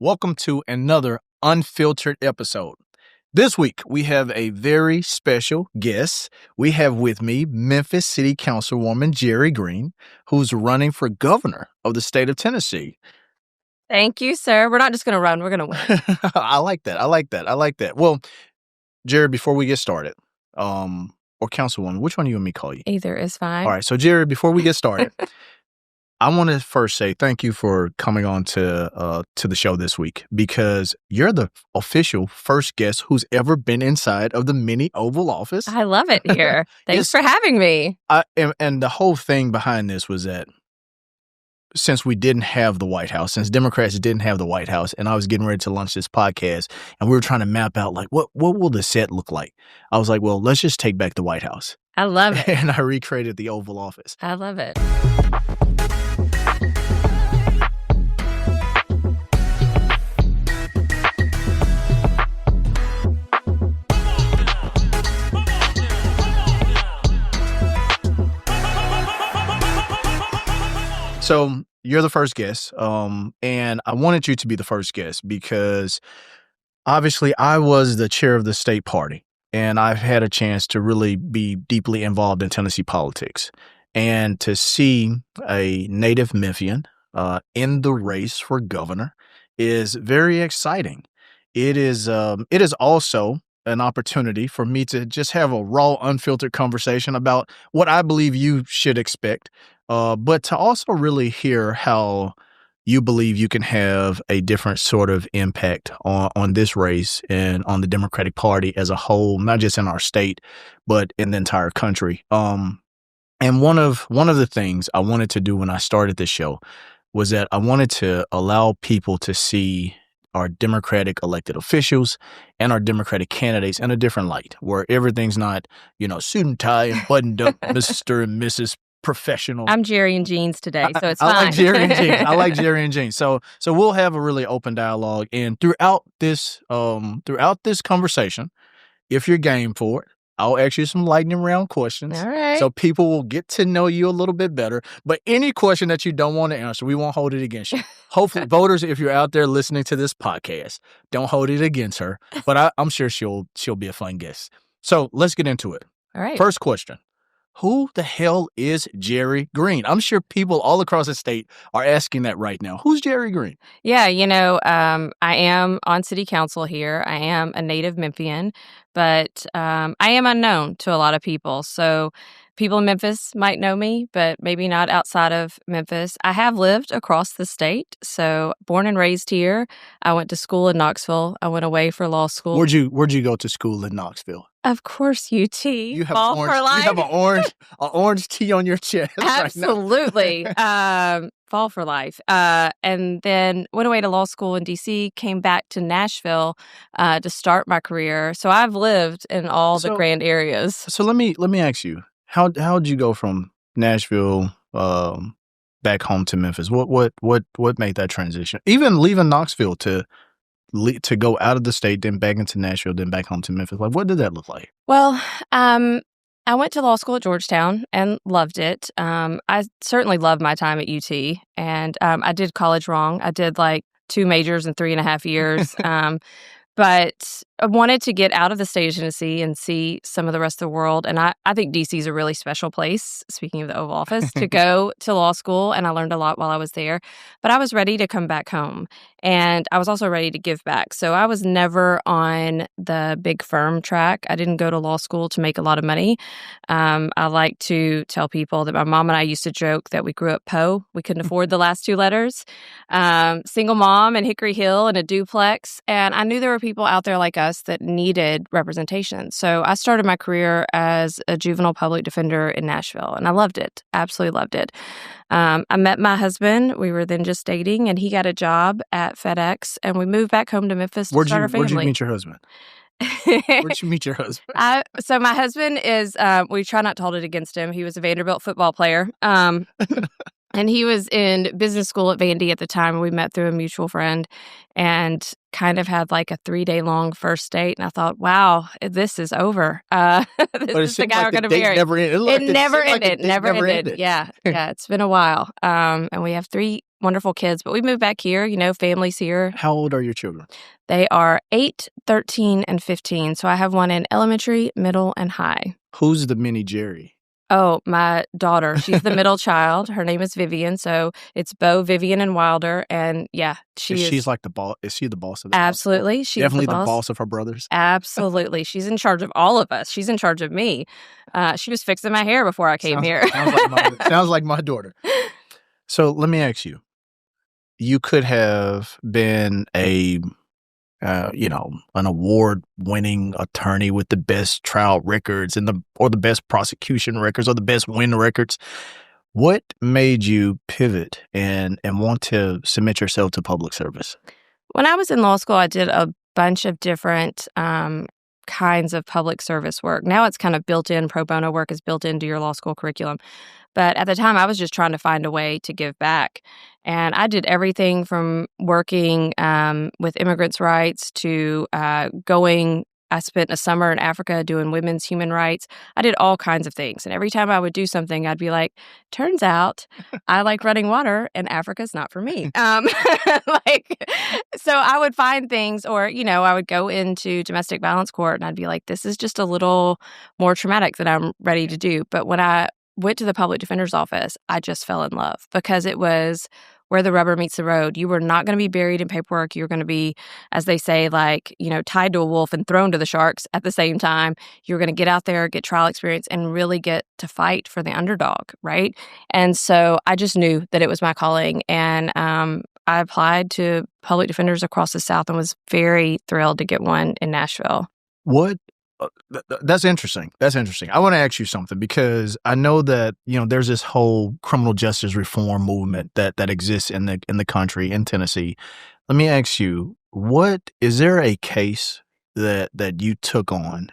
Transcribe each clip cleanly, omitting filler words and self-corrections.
Welcome to another Unfiltered episode. This week, we have a very special guest. We have with me Memphis City Councilwoman Jerri Green, who's running for governor of the state of Tennessee. Thank you, sir. We're not just going to run, we're going to win. I like that. Well, Jerri, before we get started, or Councilwoman, which one do you want me to call you? Either is fine. All right, so Jerri, before we get started, I want to first say thank you for coming on to the show this week, because you're the official first guest who's ever been inside of the mini Oval Office. I love it here. Thanks for having me. And the whole thing behind this was that since we didn't have the White House, since Democrats didn't have the White House, and I was getting ready to launch this podcast, and we were trying to map out, like, what will the set look like? I was like, well, let's just take back the White House. I love it. And I recreated the Oval Office. I love it. So you're the first guest, and I wanted you to be the first guest because obviously I was the chair of the state party, and I've had a chance to really be deeply involved in Tennessee politics. And to see a native Memphian in the race for governor is very exciting. It is also an opportunity for me to just have a raw, unfiltered conversation about what I believe you should expect. But to also really hear how you believe you can have a different sort of impact on this race and on the Democratic Party as a whole, not just in our state, but in the entire country. And one of the things I wanted to do when I started this show was that I wanted to allow people to see our Democratic elected officials and our Democratic candidates in a different light, where everything's not, suit and tie and buttoned up, Mr. and Mrs. Professional. I'm Jerri and jeans today, so it's fine. I like Jerri and jeans. So we'll have a really open dialogue, and throughout this conversation, if you're game for it, I'll ask you some lightning round questions. All right. So people will get to know you a little bit better. But any question that you don't want to answer, we won't hold it against you. Hopefully, voters, if you're out there listening to this podcast, don't hold it against her. But I'm sure she'll be a fun guest. So let's get into it. All right. First question. Who the hell is Jerri Green? I'm sure people all across the state are asking that right now. Who's Jerri Green? Yeah, I am on city council here. I am a native Memphian, but I am unknown to a lot of people. So people in Memphis might know me, but maybe not outside of Memphis. I have lived across the state, so born and raised here. I went to school in Knoxville. I went away for law school. Where'd you go to school in Knoxville? Of course, UT. You have Ball for life. You have an orange tee on your chest. Absolutely. Right now. Fall for life. And then went away to law school in D.C., came back to Nashville to start my career. So I've lived in all the grand areas. So let me ask you, how'd you go from Nashville back home to Memphis? What made that transition? Even leaving Knoxville to go out of the state, then back into Nashville, then back home to Memphis. Like, what did that look like? Well, I went to law school at Georgetown and loved it. I certainly loved my time at UT, and I did college wrong. I did like 2 majors in 3.5 years. But I wanted to get out of the state of Tennessee and see some of the rest of the world. And I think D.C. is a really special place, speaking of the Oval Office, to go to law school. And I learned a lot while I was there. But I was ready to come back home. And I was also ready to give back. So I was never on the big firm track. I didn't go to law school to make a lot of money. I like to tell people that my mom and I used to joke that we grew up Poe. We couldn't afford the last 2 letters. Single mom in Hickory Hill in a duplex. And I knew there were people out there like us that needed representation. So I started my career as a juvenile public defender in Nashville, and I loved it. Absolutely loved it. I met my husband. We were then just dating, and he got a job at FedEx, and we moved back home to Memphis to start our family. Where'd you meet your husband? Where'd you meet your husband? So my husband is, we try not to hold it against him. He was a Vanderbilt football player. And he was in business school at Vandy at the time. We met through a mutual friend and kind of had like a 3-day-long first date. And I thought, wow, this is over. This But it is the seemed guy like we're the going to date marry. never ended. It never seemed like the ended. date Never ended. Yeah. Yeah. It's been a while. And we have 3 wonderful kids. But we moved back here. Family's here. How old are your children? They are 8, 13, and 15. So I have one in elementary, middle, and high. Who's the mini Jerry? Oh, my daughter. She's the middle child. Her name is Vivian. So it's Bo, Vivian, and Wilder. And yeah, She's like the boss. Is she the boss of the absolutely. household? She's Definitely the boss of her brothers. Absolutely. She's in charge of all of us. She's in charge of me. She was fixing my hair before I came here. Sounds like my daughter. So let me ask you. You could have been an award-winning attorney with the best trial records or the best prosecution records or the best win records. What made you pivot and want to submit yourself to public service? When I was in law school, I did a bunch of different kinds of public service work. Now it's kind of built in. Pro bono work is built into your law school curriculum. But at the time, I was just trying to find a way to give back. And I did everything from working with immigrants' rights to going. I spent a summer in Africa doing women's human rights. I did all kinds of things. And every time I would do something, I'd be like, turns out I like running water and Africa's not for me. So I would find things or, I would go into domestic violence court and I'd be like, this is just a little more traumatic than I'm ready to do. But when I went to the public defender's office, I just fell in love because it was where the rubber meets the road. You were not going to be buried in paperwork. You were going to be, as they say, tied to a wolf and thrown to the sharks at the same time. You were going to get out there, get trial experience, and really get to fight for the underdog, right? And so I just knew that it was my calling. And I applied to public defenders across the South and was very thrilled to get one in Nashville. What? That's interesting. I want to ask you something because I know that there's this whole criminal justice reform movement that exists in the country in Tennessee. Let me ask you, is there a case that you took on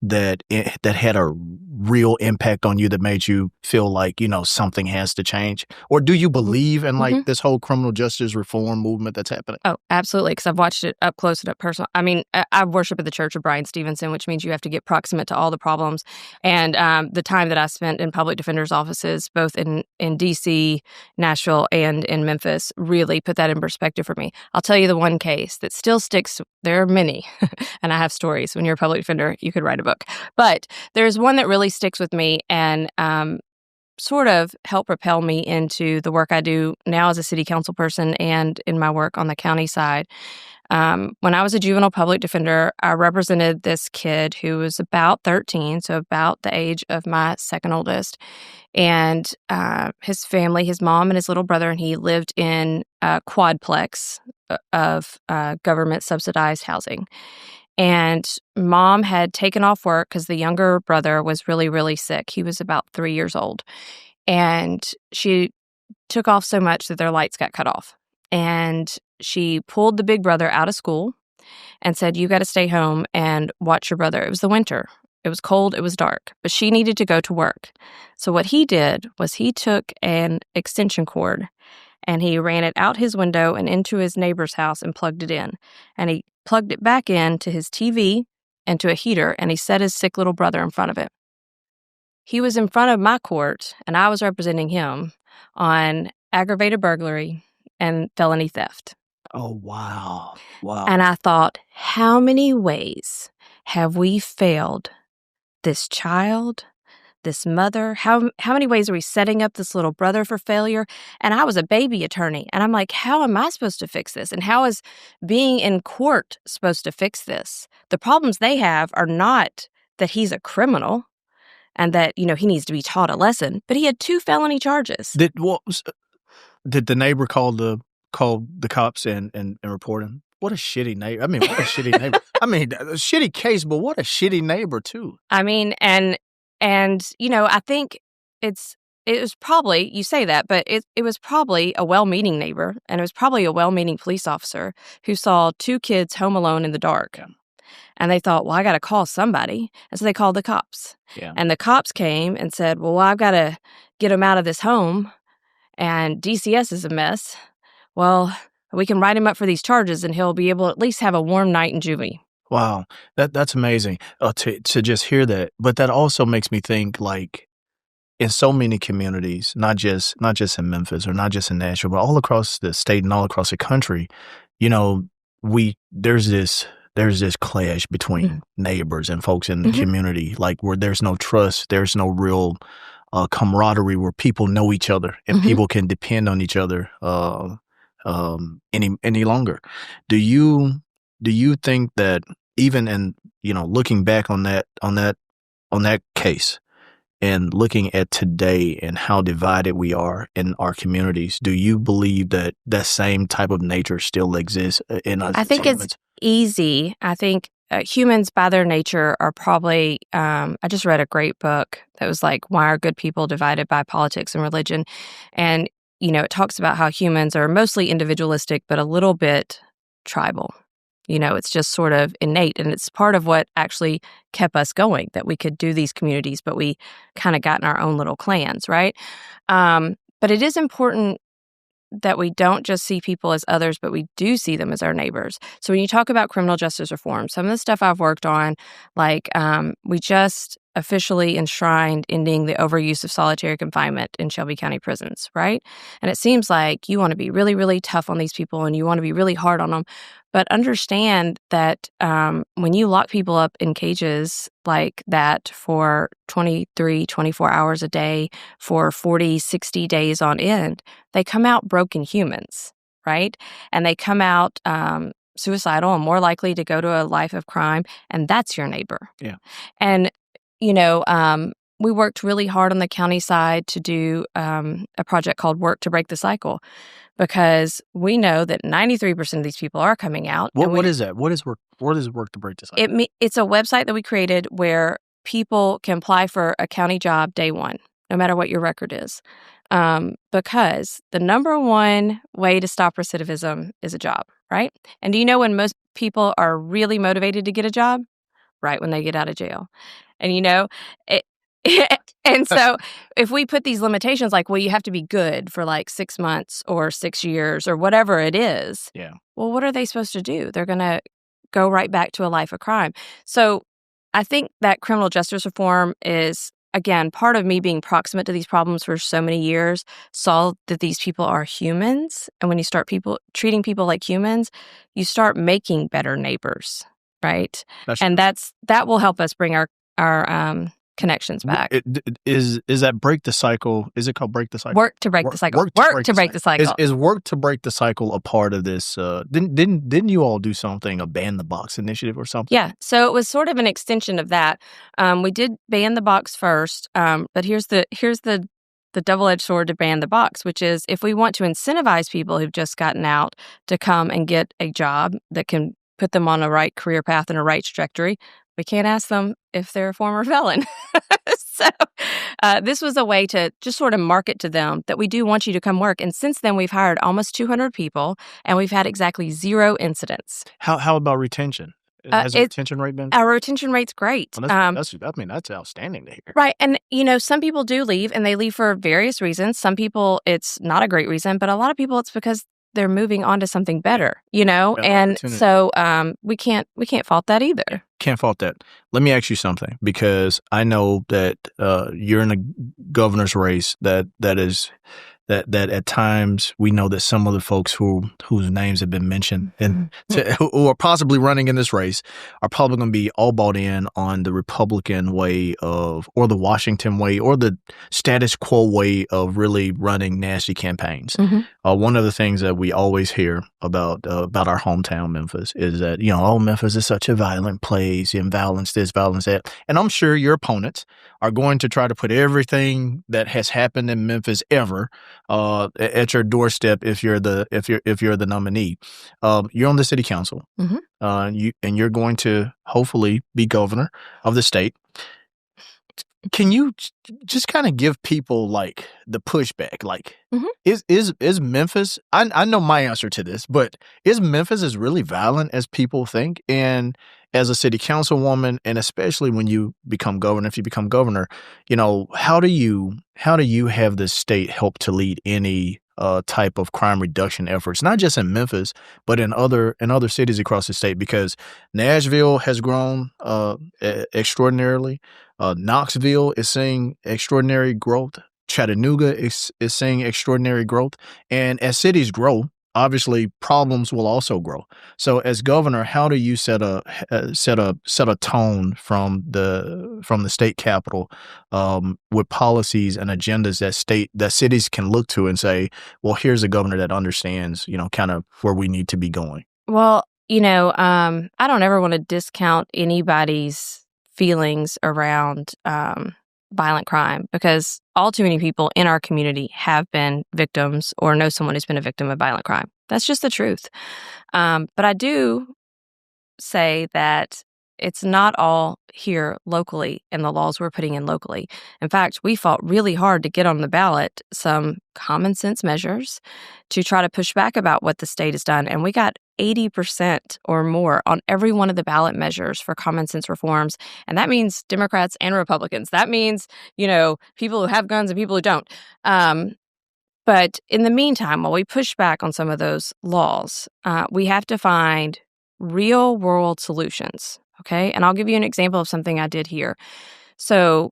that had a real impact on you that made you feel like something has to change? Or do you believe in this whole criminal justice reform movement that's happening? Oh, absolutely, because I've watched it up close and up personal. I mean, I worship at the Church of Brian Stevenson, which means you have to get proximate to all the problems. And the time that I spent in public defender's offices, both in D.C., Nashville, and in Memphis, really put that in perspective for me. I'll tell you the one case that still sticks. There are many, and I have stories. When you're a public defender, you could write a book. But there's one that really sticks with me and sort of helped propel me into the work I do now as a city council person and in my work on the county side. When I was a juvenile public defender, I represented this kid who was about 13, so about the age of my second oldest. And his family, his mom and his little brother, and he lived in a quadplex of government-subsidized housing. And mom had taken off work because the younger brother was really, really sick. He was about 3 years old. And she took off so much that their lights got cut off. And she pulled the big brother out of school and said, you got to stay home and watch your brother. It was the winter. It was cold. It was dark. But she needed to go to work. So what he did was he took an extension cord and he ran it out his window and into his neighbor's house and plugged it in. And he plugged it back into his TV and to a heater, and he set his sick little brother in front of it. He was in front of my court, and I was representing him on aggravated burglary and felony theft. Oh, wow. Wow. And I thought, how many ways have we failed this child, this mother? How many ways are we setting up this little brother for failure? And I was a baby attorney. And I'm like, how am I supposed to fix this? And how is being in court supposed to fix this? The problems they have are not that he's a criminal and that, he needs to be taught a lesson, but he had 2 felony charges. Did the neighbor call the cops and report him? What a shitty neighbor. I mean, what a shitty neighbor. I mean, a shitty case, but what a shitty neighbor too. I mean, and I think it was probably, you say that, but it was probably a well-meaning neighbor, and it was probably a well-meaning police officer who saw 2 kids home alone in the dark. Yeah. And they thought, well, I got to call somebody. And so they called the cops. Yeah. And the cops came and said, well, I've got to get them out of this home. and DCS is a mess. Well, we can write him up for these charges and he'll be able to at least have a warm night in juvie. Wow, that's amazing to just hear that. But that also makes me think, like, in so many communities, not just in Memphis or not just in Nashville, but all across the state and all across the country, you know, there's this clash between neighbors and folks in the community, like where there's no trust, there's no real camaraderie, where people know each other and people can depend on each other any longer. Do you think that, even in, looking back on that case and looking at today and how divided we are in our communities, do you believe that that same type of nature still exists in us? I think it's easy. I think humans by their nature are probably, I just read a great book that was like, Why Are Good People Divided by Politics and Religion? And, it talks about how humans are mostly individualistic, but a little bit tribal. It's just sort of innate, and it's part of what actually kept us going, that we could do these communities, but we kind of got in our own little clans, right? But it is important that we don't just see people as others, but we do see them as our neighbors. So when you talk about criminal justice reform, some of the stuff I've worked on, like we just officially enshrined ending the overuse of solitary confinement in Shelby County prisons, right? And it seems like you want to be really, really tough on these people and you want to be really hard on them. But understand that when you lock people up in cages like that for 23, 24 hours a day for 40, 60 days on end, they come out broken humans, right? And they come out suicidal and more likely to go to a life of crime. And that's your neighbor. Yeah. And, we worked really hard on the county side to do a project called Work to Break the Cycle, because we know that 93% of these people are coming out. What is that? What is Work to Break the Cycle? It's a website that we created where people can apply for a county job day one, no matter what your record is. Because the number one way to stop recidivism is a job, right? And do you know when most people are really motivated to get a job? Right when they get out of jail. And and so if we put these limitations like, well, you have to be good for like 6 months or 6 years or whatever it is. Yeah. Well, what are they supposed to do? They're going to go right back to a life of crime. So I think that criminal justice reform is, again, part of me being proximate to these problems for so many years, saw that these people are humans. And when you start treating people like humans, you start making better neighbors, right? And that will help us bring our connections back. Is that Break the Cycle? Is it called Break the Cycle? Work to break the cycle. Work to break the cycle. Is Work to Break the Cycle a part of this? Didn't you all do something, a Ban the Box initiative or something? Yeah. So it was sort of an extension of that. We did ban the box first, but here's the double-edged sword to ban the box, which is if we want to incentivize people who've just gotten out to come and get a job that can put them on a right career path and a right trajectory, we can't ask them if they're a former felon. So this was a way to just sort of market to them that we do want you to come work. And since then, we've hired almost 200 people, and we've had exactly 0 incidents. How about retention? Has the retention rate been? Our retention rate's great. Well, that's outstanding to hear. Right. And, some people do leave, and they leave for various reasons. Some people, it's not a great reason, but a lot of people, it's because they're moving on to something better, and so we can't fault that either. Can't fault that. Let me ask you something, because I know that you're in a governor's race that at times we know that some of the folks whose names have been mentioned and who are possibly running in this race are probably going to be all bought in on the Republican way or the Washington way, or the status quo way of really running nasty campaigns. One of the things that we always hear about our hometown, Memphis, is that, Memphis is such a violent place, and violence this, violence that. And I'm sure your opponents are going to try to put everything that has happened in Memphis ever at your doorstep if you're the nominee. You're on the city council, and you're going to hopefully be governor of the state. Can you just kind of give people like the pushback? Like, Mhm. is Memphis? I know my answer to this, but is Memphis as really violent as people think? And as a city councilwoman, and especially when you become governor, if you become governor, how do you have the state help to lead any type of crime reduction efforts, not just in Memphis, but in other cities across the state? Because Nashville has grown extraordinarily. Knoxville is seeing extraordinary growth. Chattanooga is seeing extraordinary growth. And as cities grow, obviously problems will also grow. So as governor, how do you set a tone from the state capitol with policies and agendas that cities can look to and say, well, here's a governor that understands, kind of where we need to be going. Well, I don't ever want to discount anybody's feelings around violent crime, because all too many people in our community have been victims or know someone who's been a victim of violent crime. That's just the truth. But I do say that it's not all here locally in the laws we're putting in locally. In fact, we fought really hard to get on the ballot some common sense measures to try to push back about what the state has done. And we got 80% or more on every one of the ballot measures for common sense reforms. And that means Democrats and Republicans. That means, people who have guns and people who don't. But in the meantime, while we push back on some of those laws, we have to find real world solutions. Okay. And I'll give you an example of something I did here. So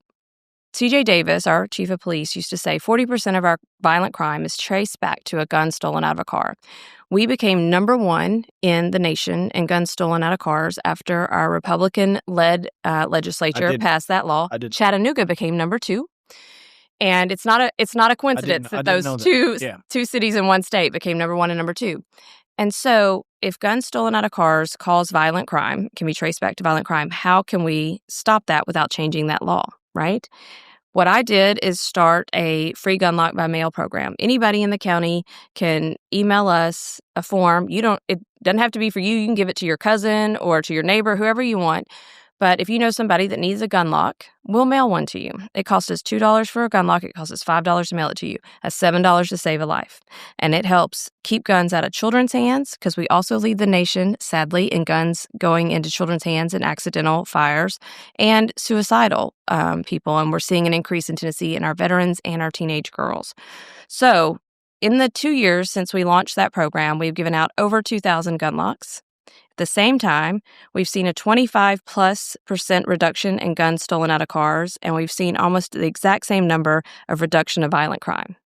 CJ Davis, our chief of police, used to say 40% of our violent crime is traced back to a gun stolen out of a car. We became number one in the nation in guns stolen out of cars after our Republican-led legislature passed that law. Chattanooga became number two. And it's not a coincidence that those two cities in one state became number one and number two. And so if guns stolen out of cars cause violent crime, can be traced back to violent crime, how can we stop that without changing that law, right? What I did is start a free gun lock by mail program. Anybody in the county can email us a form. It doesn't have to be for you. You can give it to your cousin or to your neighbor, whoever you want. But if you know somebody that needs a gun lock, we'll mail one to you. It costs us $2 for a gun lock. It costs us $5 to mail it to you. That's $7 to save a life. And it helps keep guns out of children's hands, because we also lead the nation, sadly, in guns going into children's hands in accidental fires and suicidal people. And we're seeing an increase in Tennessee in our veterans and our teenage girls. So in the 2 years since we launched that program, we've given out over 2,000 gun locks. At the same time, we've seen a 25+% reduction in guns stolen out of cars, and we've seen almost the exact same number of reduction of violent crime.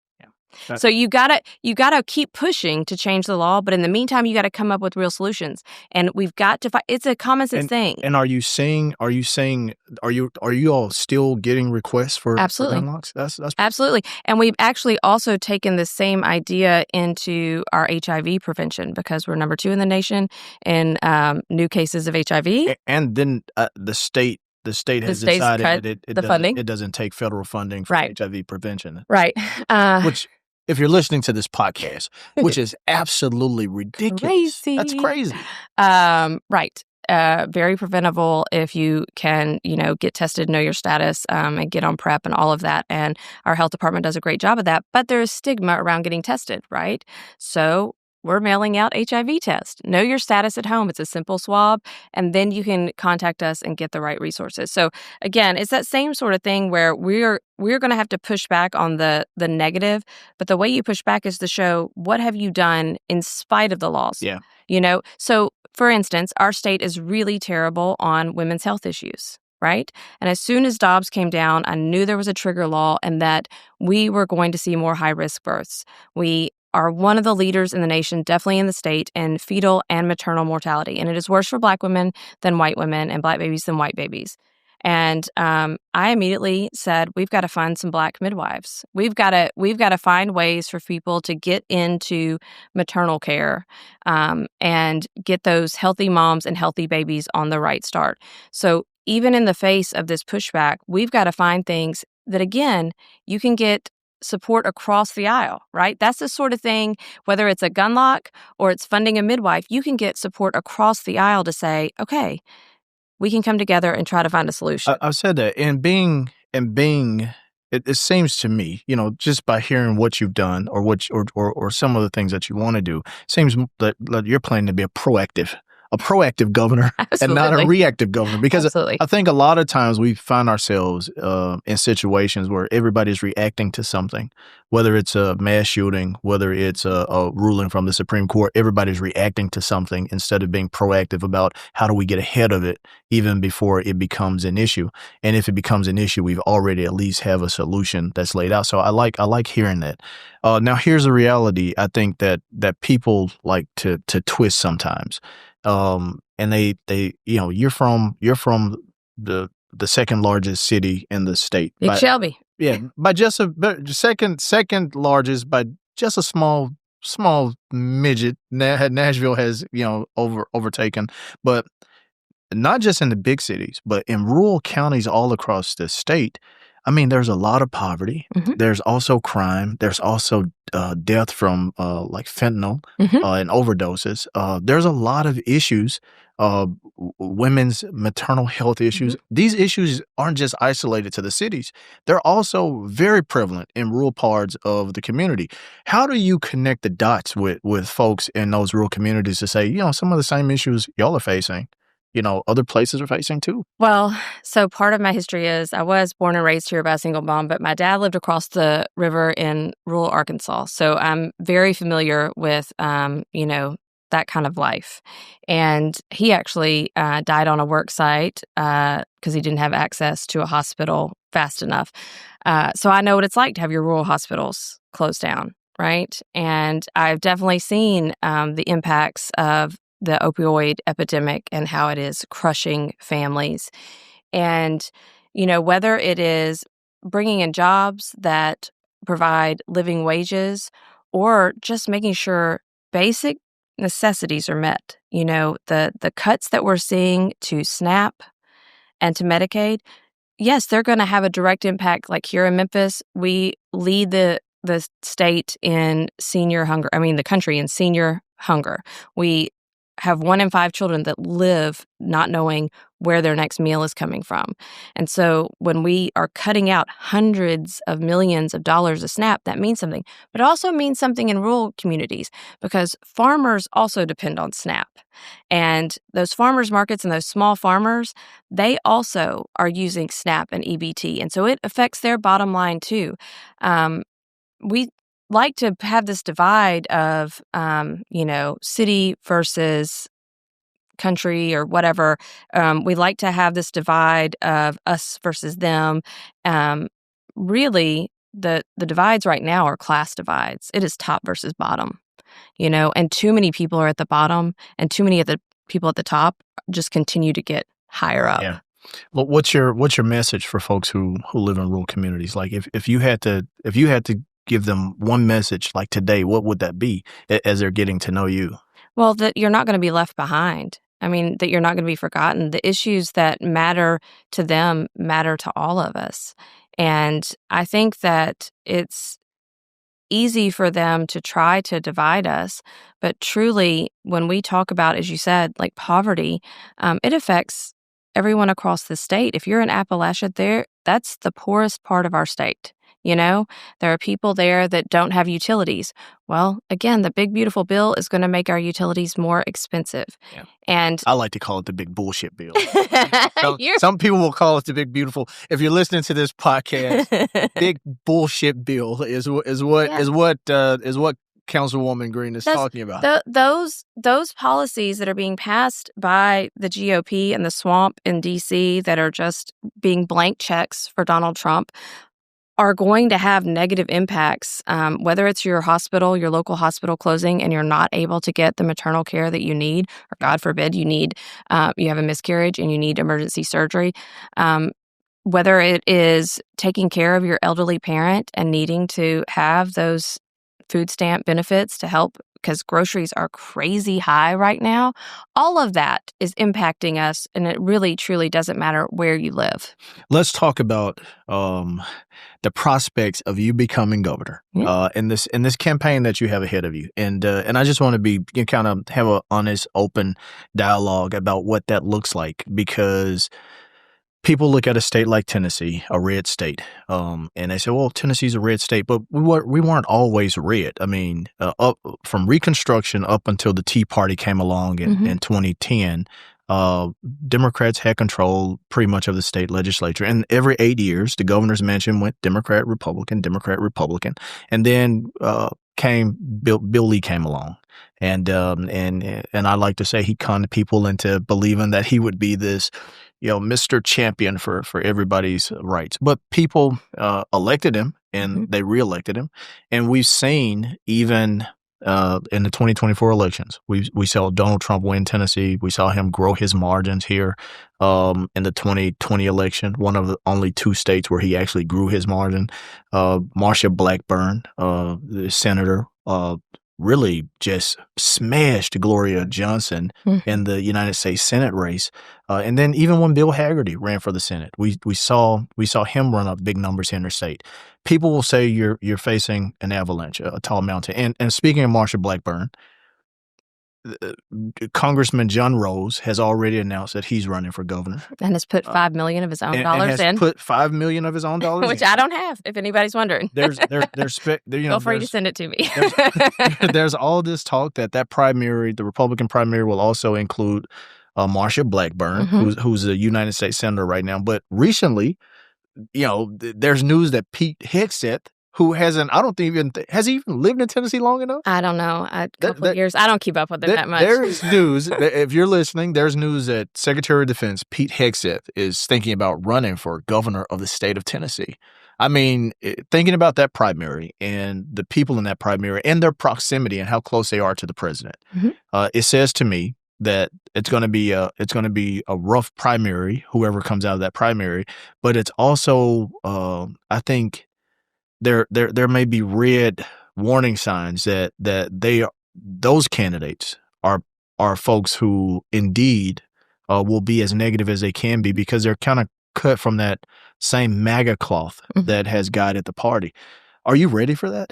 So you gotta keep pushing to change the law, but in the meantime, you got to come up with real solutions. And we've got to find. It's a common sense thing. And are you all still getting requests for gun locks? That's absolutely. And we've actually also taken the same idea into our HIV prevention, because we're number 2 in the nation in new cases of HIV. And then the state has decided that it doesn't take federal funding for HIV prevention. Right. Which, if you're listening to this podcast, which is absolutely ridiculous. That's crazy. Right. Very preventable if you can, get tested, know your status, and get on PrEP and all of that. And our health department does a great job of that. But there's stigma around getting tested, right? So we're mailing out HIV tests. Know your status at home. It's a simple swab, and then you can contact us and get the right resources. So again, it's that same sort of thing where we're going to have to push back on the negative, but the way you push back is to show what have you done in spite of the laws. Yeah. So for instance, our state is really terrible on women's health issues. Right? And as soon as Dobbs came down, I knew there was a trigger law and that we were going to see more high-risk births. We are one of the leaders in the nation, definitely in the state, in fetal and maternal mortality. And it is worse for Black women than white women, and Black babies than white babies. And I immediately said, we've got to find some Black midwives. We've got to find ways for people to get into maternal care and get those healthy moms and healthy babies on the right start. So even in the face of this pushback, we've got to find things that, again, you can get support across the aisle, right? That's the sort of thing, whether it's a gun lock or it's funding a midwife, you can get support across the aisle to say, okay, we can come together and try to find a solution. I've said that. And being and being, it seems to me, just by hearing what you've done or or some of the things that you want to do, seems that you're planning to be a proactive governor and not a Absolutely. reactive governor. Because Absolutely. I think a lot of times we find ourselves in situations where everybody's reacting to something, whether it's a mass shooting, whether it's a ruling from the Supreme Court, everybody's reacting to something instead of being proactive about how do we get ahead of it even before it becomes an issue. And if it becomes an issue, we've already at least have a solution that's laid out. So I like hearing that. Now here's a reality I think that people like to twist sometimes. And they you're from the second largest city in the state. Big Shelby. Yeah, by just second largest by just a small midget. Nashville has overtaken, but not just in the big cities, but in rural counties all across the state. I mean, there's a lot of poverty. Mhm. There's also crime. There's also death from like fentanyl Mhm. and overdoses. There's a lot of issues, women's maternal health issues. These issues aren't just isolated to the cities. They're also very prevalent in rural parts of the community. How do you connect the dots with folks in those rural communities to say, some of the same issues y'all are facing, other places are facing too? Well, so part of my history is I was born and raised here by a single mom, but my dad lived across the river in rural Arkansas. So I'm very familiar with, that kind of life. And he actually died on a work site because he didn't have access to a hospital fast enough. So I know what it's like to have your rural hospitals closed down, right? And I've definitely seen the impacts of the opioid epidemic and how it is crushing families. And, whether it is bringing in jobs that provide living wages or just making sure basic necessities are met, the cuts that we're seeing to SNAP and to Medicaid, yes, they're going to have a direct impact. Like here in Memphis, we lead the state in senior hunger. I mean, the country in senior hunger. We have 1 in 5 children that live not knowing where their next meal is coming from. And so when we are cutting out hundreds of millions of dollars of SNAP, that means something. But it also means something in rural communities because farmers also depend on SNAP. And those farmers markets and those small farmers, they also are using SNAP and EBT. And so it affects their bottom line too. We like to have this divide of, city versus country or whatever. We like to have this divide of us versus them. Really, the divides right now are class divides. It is top versus bottom, and too many people are at the bottom and too many of the people at the top just continue to get higher up. Yeah. Well, what's your message for folks who live in rural communities? Like if you had to give them one message like today, what would that be as they're getting to know you? Well, that you're not going to be left behind. I mean, that you're not going to be forgotten. The issues that matter to them matter to all of us. And I think that it's easy for them to try to divide us. But truly, when we talk about, as you said, like poverty, it affects everyone across the state. If you're in Appalachia, that's the poorest part of our state. There are people there that don't have utilities. Well, again, the big, beautiful bill is going to make our utilities more expensive. Yeah. And I like to call it the big bullshit bill. You're- Some people will call it the big, beautiful. If you're listening to this podcast, big bullshit bill is what Councilwoman Green is talking about. Those policies that are being passed by the GOP and the swamp in D.C. that are just being blank checks for Donald Trump are going to have negative impacts, whether it's your local hospital closing and you're not able to get the maternal care that you need, or God forbid you have a miscarriage and you need emergency surgery, whether it is taking care of your elderly parent and needing to have those food stamp benefits to help because groceries are crazy high right now. All of that is impacting us, and it really, truly doesn't matter where you live. Let's talk about the prospects of you becoming governor in this campaign that you have ahead of you, and I just want to be kind of have an honest, open dialogue about what that looks like because people look at a state like Tennessee, a red state, and they say, "Well, Tennessee's a red state," but we weren't always red. I mean, up from Reconstruction up until the Tea Party came along in 2010, Democrats had control pretty much of the state legislature, and every 8 years, the governor's mansion went Democrat, Republican, Democrat, Republican, and then Bill Lee came along. And I like to say he conned people into believing that he would be this, Mr. Champion for everybody's rights. But people elected him, and they reelected him. And we've seen even in the 2024 elections, we saw Donald Trump win Tennessee. We saw him grow his margins here in the 2020 election, one of the only 2 states where he actually grew his margin. Marsha Blackburn, the senator, really just smashed Gloria Johnson in the United States Senate race. And then even when Bill Hagerty ran for the Senate, we saw him run up big numbers here in the state. People will say you're facing an avalanche, a tall mountain. And speaking of Marsha Blackburn, Congressman John Rose has already announced that he's running for governor. And has put $5 million of his own dollars in. Put $5 million of his own dollars which in. I don't have, if anybody's wondering. Feel free to send it to me. there's all this talk that primary, the Republican primary, will also include Marsha Blackburn, who's a United States senator right now. But recently, there's news that Pete Hegseth, who has he even lived in Tennessee long enough? I don't know. A couple of years. I don't keep up with it that much. There's news, if you're listening, there's news that Secretary of Defense Pete Hegseth is thinking about running for governor of the state of Tennessee. I mean, thinking about that primary and the people in that primary and their proximity and how close they are to the president, it says to me that it's going to be a rough primary, whoever comes out of that primary. But it's also, I think, there may be red warning signs that those candidates are folks who indeed will be as negative as they can be, because they're kind of cut from that same MAGA cloth that has guided the party. Are you ready for that?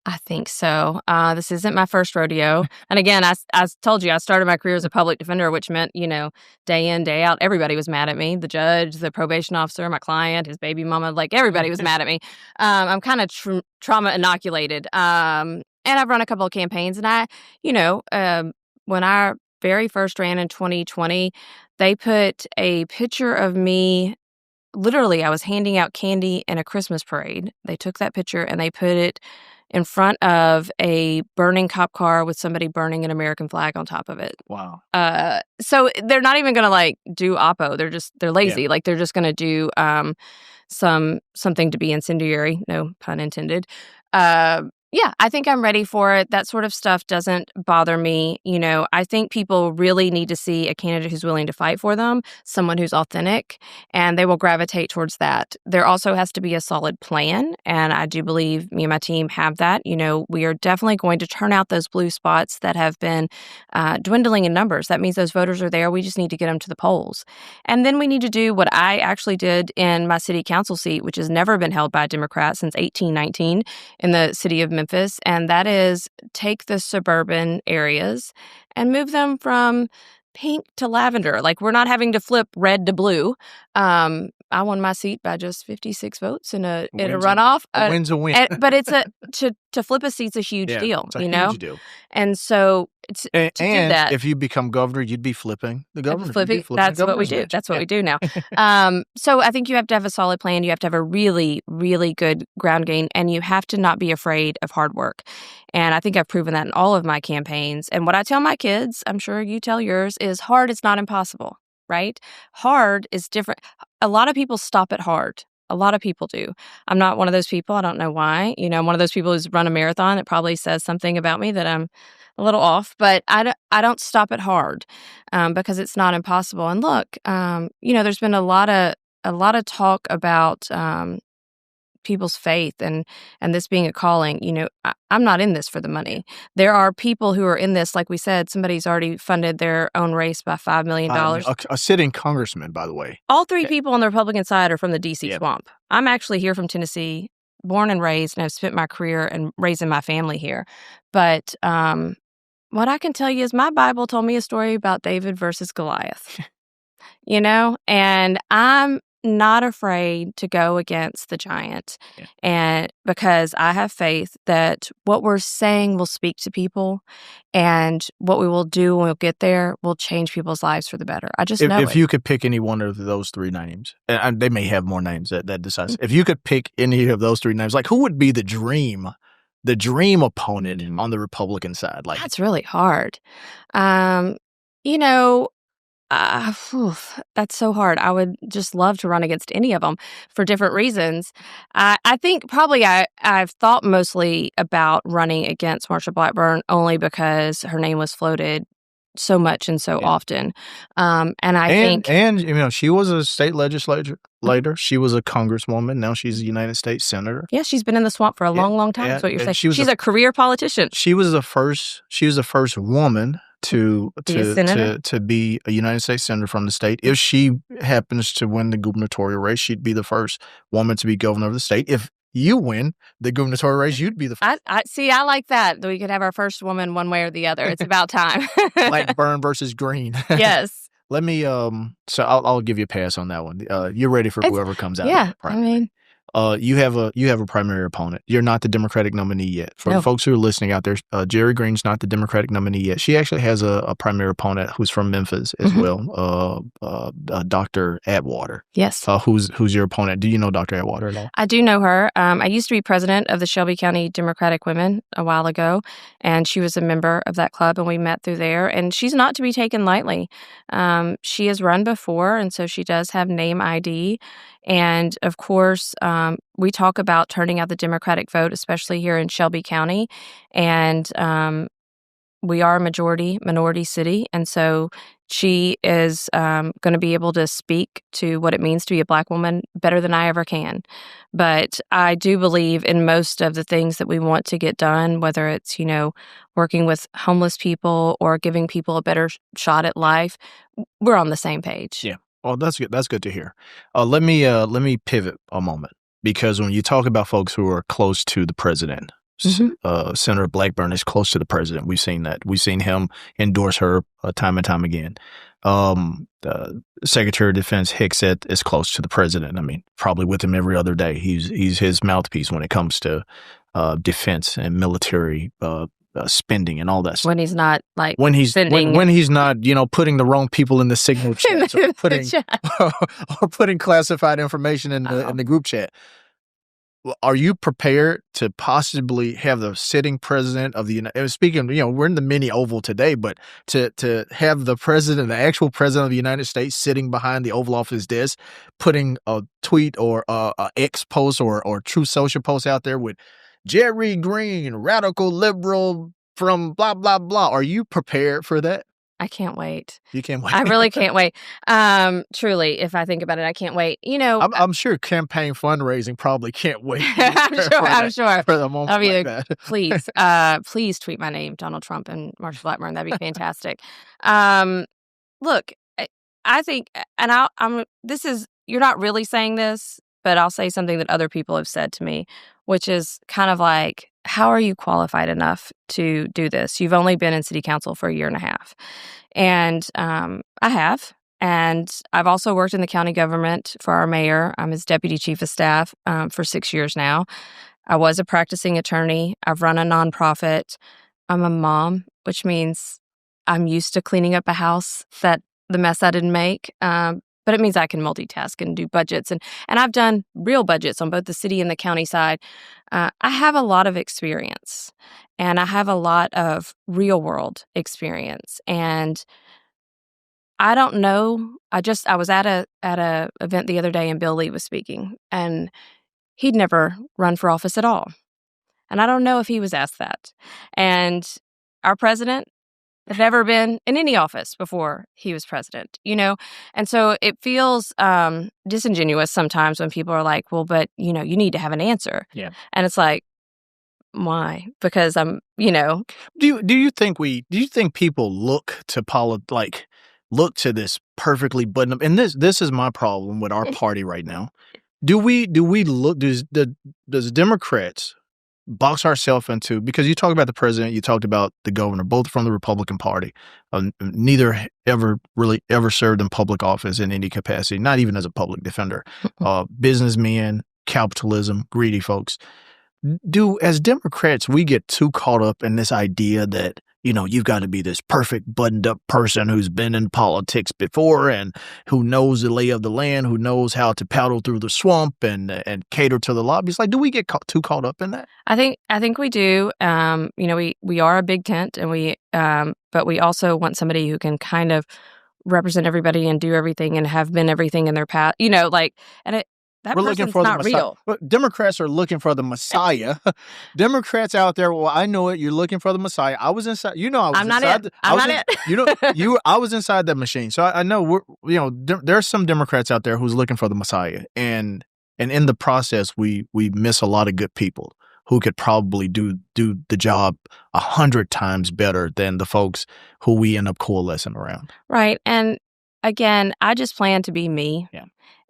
I think so. This isn't my first rodeo. And again, I told you, I started my career as a public defender, which meant, day in, day out, everybody was mad at me. The judge, the probation officer, my client, his baby mama, like everybody was mad at me. I'm kind of trauma inoculated. And I've run a couple of campaigns, and when I very first ran in 2020, they put a picture of me. Literally, I was handing out candy in a Christmas parade. They took that picture and they put it in front of a burning cop car with somebody burning an American flag on top of it. Wow. So they're not even going to do Oppo. They're lazy. Yeah. They're just going to do something to be incendiary. No pun intended. Yeah, I think I'm ready for it. That sort of stuff doesn't bother me. I think people really need to see a candidate who's willing to fight for them, someone who's authentic, and they will gravitate towards that. There also has to be a solid plan, and I do believe me and my team have that. We are definitely going to turn out those blue spots that have been dwindling in numbers. That means those voters are there. We just need to get them to the polls. And then we need to do what I actually did in my city council seat, which has never been held by a Democrat since 1819 in the city of Memphis, and that is take the suburban areas and move them from pink to lavender. We're not having to flip red to blue. I won my seat by just 56 votes in a runoff. A win's a win. But it's to flip a seat's a huge deal, it's a huge deal. And so to do that, if you become governor, you'd be flipping the governor. That's what we do. That's what we do now. So I think you have to have a solid plan. You have to have a really, really good ground game, and you have to not be afraid of hard work. And I think I've proven that in all of my campaigns. And what I tell my kids, I'm sure you tell yours, is hard is not impossible, right? Hard is different. A lot of people stop at hard. A lot of people do. I'm not one of those people. I don't know why. I'm one of those people who's run a marathon. It probably says something about me that I'm a little off, but I don't stop at hard because it's not impossible. And look, there's been a lot of talk about people's faith and this being a calling. I'm not in this for the money. There are people who are in this, like we said, somebody's already funded their own race by $5 million. A sitting congressman, by the way. All three people on the Republican side are from the D.C. swamp. I'm actually here from Tennessee, born and raised, and I've spent my career and raising my family here. But what I can tell you is my Bible told me a story about David versus Goliath. And I'm not afraid to go against the giant. Yeah. And because I have faith that what we're saying will speak to people, and what we will do when we get there will change people's lives for the better. I just know If it. you could pick any one of those three names, and they may have more names that decides. If you could pick any of those three names, like who would be the dream opponent on the Republican side? Like That's really hard. You know, that's so hard. I would just love to run against any of them for different reasons. I think probably I've thought mostly about running against Marsha Blackburn only because her name was floated so much and so often. And I think, she was a state legislator. Later, she was a congresswoman. Now she's a United States senator. yeah, she's been in the swamp for a long, long time. That's what you're saying. She's a career politician. She was the first woman to be a United States senator from the state. If she happens to win the gubernatorial race, she'd be the first woman to be governor of the state. If you win the gubernatorial race, you'd be the first. I like that. We could have our first woman one way or the other. It's about time. Blackburn versus Green. Yes. Let me so I'll give you a pass on that one. You're ready for whoever comes out. Yeah, I mean, you have a primary opponent. You're not the Democratic nominee yet. For the folks who are listening out there, Jerri Green's not the Democratic nominee yet. She actually has a primary opponent who's from Memphis as well, Dr. Atwater. Yes. Who's your opponent? Do you know Dr. Atwater at all? I do know her. I used to be president of the Shelby County Democratic Women a while ago, and she was a member of that club, and we met through there. And she's not to be taken lightly. She has run before, and so she does have name ID. And of course, we talk about turning out the Democratic vote, especially here in Shelby County. And we are a minority city. And so she is going to be able to speak to what it means to be a Black woman better than I ever can. But I do believe in most of the things that we want to get done, whether it's, working with homeless people or giving people a better shot at life. We're on the same page. Yeah. Well, that's good. That's good to hear. Let me pivot a moment, because when you talk about folks who are close to the president, Senator Blackburn is close to the president. We've seen that. We've seen him endorse her time and time again. Secretary of Defense Hicksett is close to the president. I mean, probably with him every other day. He's his mouthpiece when it comes to defense and military spending and all that stuff. When he's not when he's not putting the wrong people in the signal chat or putting classified information in the group chat. Are you prepared to possibly have the sitting president of the United? Speaking, we're in the mini Oval today, but to have the actual president of the United States sitting behind the Oval Office desk, putting a tweet or a X post or True Social post out there with Jerri Green, radical liberal from blah, blah, blah. Are you prepared for that? I can't wait. You can't wait. I really can't wait. Truly, if I think about it, I can't wait. I'm sure campaign fundraising probably can't wait. I'm sure. For the moment like that. Please tweet my name, Donald Trump and Marsha Blackburn. That'd be fantastic. Look, I think, and you're not really saying this, but I'll say something that other people have said to me, which is kind of like, how are you qualified enough to do this? You've only been in city council for a year and a half. And I have. And I've also worked in the county government for our mayor. I'm his deputy chief of staff for 6 years now. I was a practicing attorney. I've run a nonprofit. I'm a mom, which means I'm used to cleaning up a house the mess I didn't make. But it means I can multitask and do budgets. And I've done real budgets on both the city and the county side. I have a lot of experience, and I have a lot of real world experience. And I don't know. I was at a event the other day, and Bill Lee was speaking, and he'd never run for office at all. And I don't know if he was asked that. And our president had never been in any office before he was president, And so it feels disingenuous sometimes when people are like, well, but, you need to have an answer. Yeah. And it's like, why? Because I'm. Do you think people look to this perfectly buttoned up? And this is my problem with our party right now. Do we look? Does Democrats box ourselves into, because you talked about the president, you talked about the governor, both from the Republican Party. Neither ever served in public office in any capacity, not even as a public defender. Businessmen, capitalism, greedy folks. As Democrats, we get too caught up in this idea that, you've got to be this perfect buttoned up person who's been in politics before and who knows the lay of the land, who knows how to paddle through the swamp and cater to the lobbies. Like, do we get too caught up in that? I think we do. We are a big tent, and but we also want somebody who can kind of represent everybody and do everything and have been everything in their past. That We're person's looking for not the Messiah. real. But Democrats are looking for the Messiah. Democrats out there, well, I know it. You're looking for the Messiah. I was inside. I'm not it. I was inside that machine, so I know there's some Democrats out there who's looking for the Messiah, and in the process, we miss a lot of good people who could probably do the job 100 times better than the folks who we end up coalescing around. Right, and again, I just plan to be me. Yeah.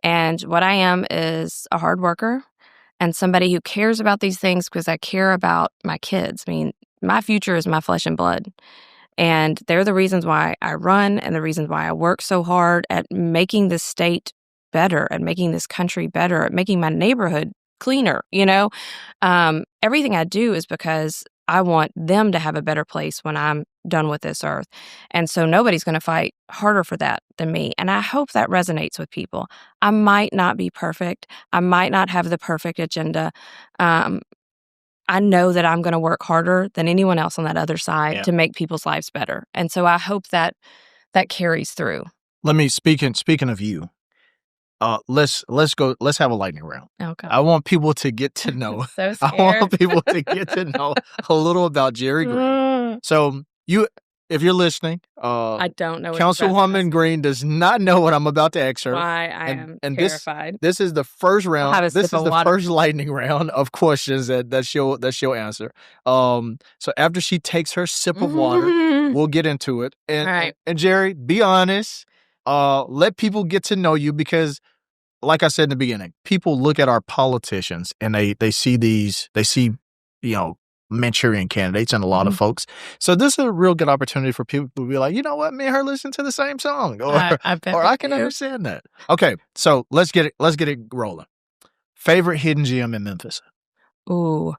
And what I am is a hard worker and somebody who cares about these things because I care about my kids. I mean, my future is my flesh and blood. And they're the reasons why I run and the reasons why I work so hard at making this state better, at making this country better, at making my neighborhood cleaner. Everything I do is because I want them to have a better place when I'm done with this earth. And so nobody's going to fight harder for that than me. And I hope that resonates with people. I might not be perfect. I might not have the perfect agenda. I know that I'm going to work harder than anyone else on that other side to make people's lives better. And so I hope that carries through. Let me, speaking of you, let's have a lightning round. Okay. I want people to get to know. So scared. I want people to get to know a little about Jerri Green. So if you're listening, I don't know. Councilwoman Green does not know what I'm about to ask her. Why I am terrified. This is the first round. This is the water. First lightning round of questions that she'll answer. So after she takes her sip of water, we'll get into it. And, all right. and Jerri, be honest. Let people get to know you because, like I said in the beginning, people look at our politicians and they see Manchurian candidates and a lot of folks. So this is a real good opportunity for people to be like, you know what, me and her listen to the same song, or I can understand that. Okay, so let's get it rolling. Favorite hidden gem in Memphis? Ooh,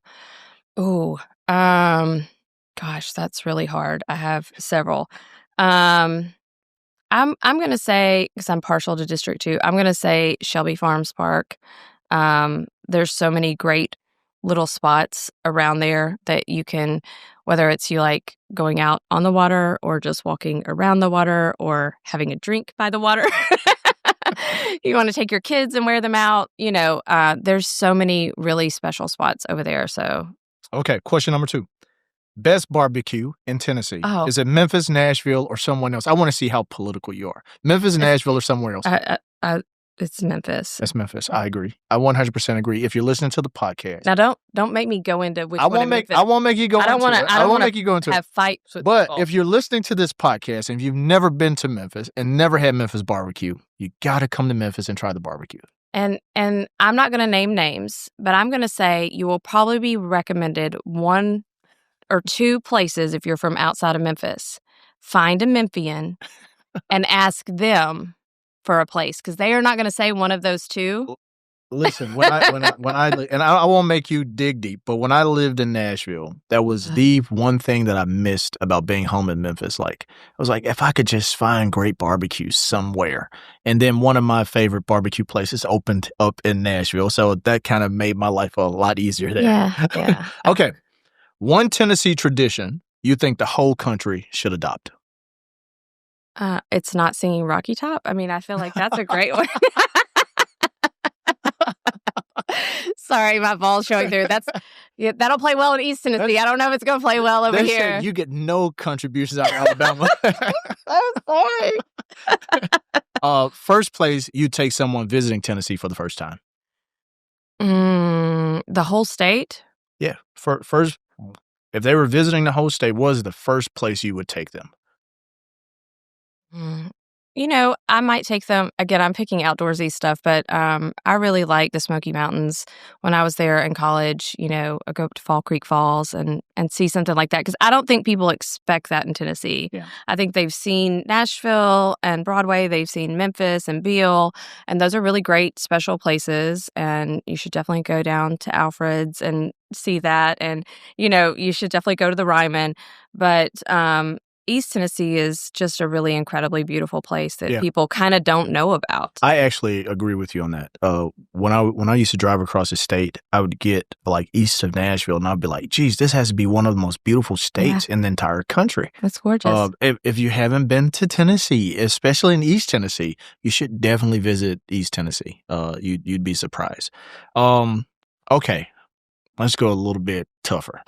gosh, that's really hard. I have several. I'm gonna say, because I'm partial to District 2, I'm gonna say Shelby Farms Park. There's so many great little spots around there that you can, whether it's you like going out on the water or just walking around the water or having a drink by the water. You want to take your kids and wear them out. There's so many really special spots over there. So, okay, question number 2. Best barbecue in Tennessee. Oh. Is it Memphis, Nashville, or someone else? I want to see how political you are. Memphis, Nashville, or somewhere else? It's Memphis. It's Memphis. I agree. I 100% agree. If you're listening to the podcast, now don't make me go into which I won't make you go. I don't want to make you go into have fights with But people. if you're listening to this podcast and you've never been to Memphis and never had Memphis barbecue, you got to come to Memphis and try the barbecue. And I'm not going to name names, but I'm going to say you will probably be recommended 1 or 2 places if you're from outside of Memphis. Find a Memphian and ask them for a place, because they are not going to say one of those 2. Listen, when I won't make you dig deep, but when I lived in Nashville, that was the one thing that I missed about being home in Memphis. Like, I was like, if I could just find great barbecue somewhere. And then one of my favorite barbecue places opened up in Nashville, so that kind of made my life a lot easier there. Yeah. Okay. One Tennessee tradition you think the whole country should adopt? It's not singing Rocky Top. I mean, I feel like that's a great one. Sorry, my ball's showing through. That'll play well in East Tennessee. I don't know if it's going to play well over here. Said you get no contributions out of Alabama. I'm sorry. First place, you take someone visiting Tennessee for the first time. The whole state? Yeah. First, if they were visiting the whole state, what was the first place you would take them? I might take them again, I'm picking outdoorsy stuff, but, I really like the Smoky Mountains. When I was there in college, I go up to Fall Creek Falls and see something like that because I don't think people expect that in Tennessee. Yeah. I think they've seen Nashville and Broadway, they've seen Memphis and Beale, and those are really great special places, and you should definitely go down to Alfred's and see that, and, you should definitely go to the Ryman, but, East Tennessee is just a really incredibly beautiful place that people kind of don't know about. I actually agree with you on that. When I used to drive across the state, I would get like east of Nashville, and I'd be like, "Geez, this has to be one of the most beautiful states in the entire country." That's gorgeous. If you haven't been to Tennessee, especially in East Tennessee, you should definitely visit East Tennessee. You'd be surprised. Okay, let's go a little bit tougher.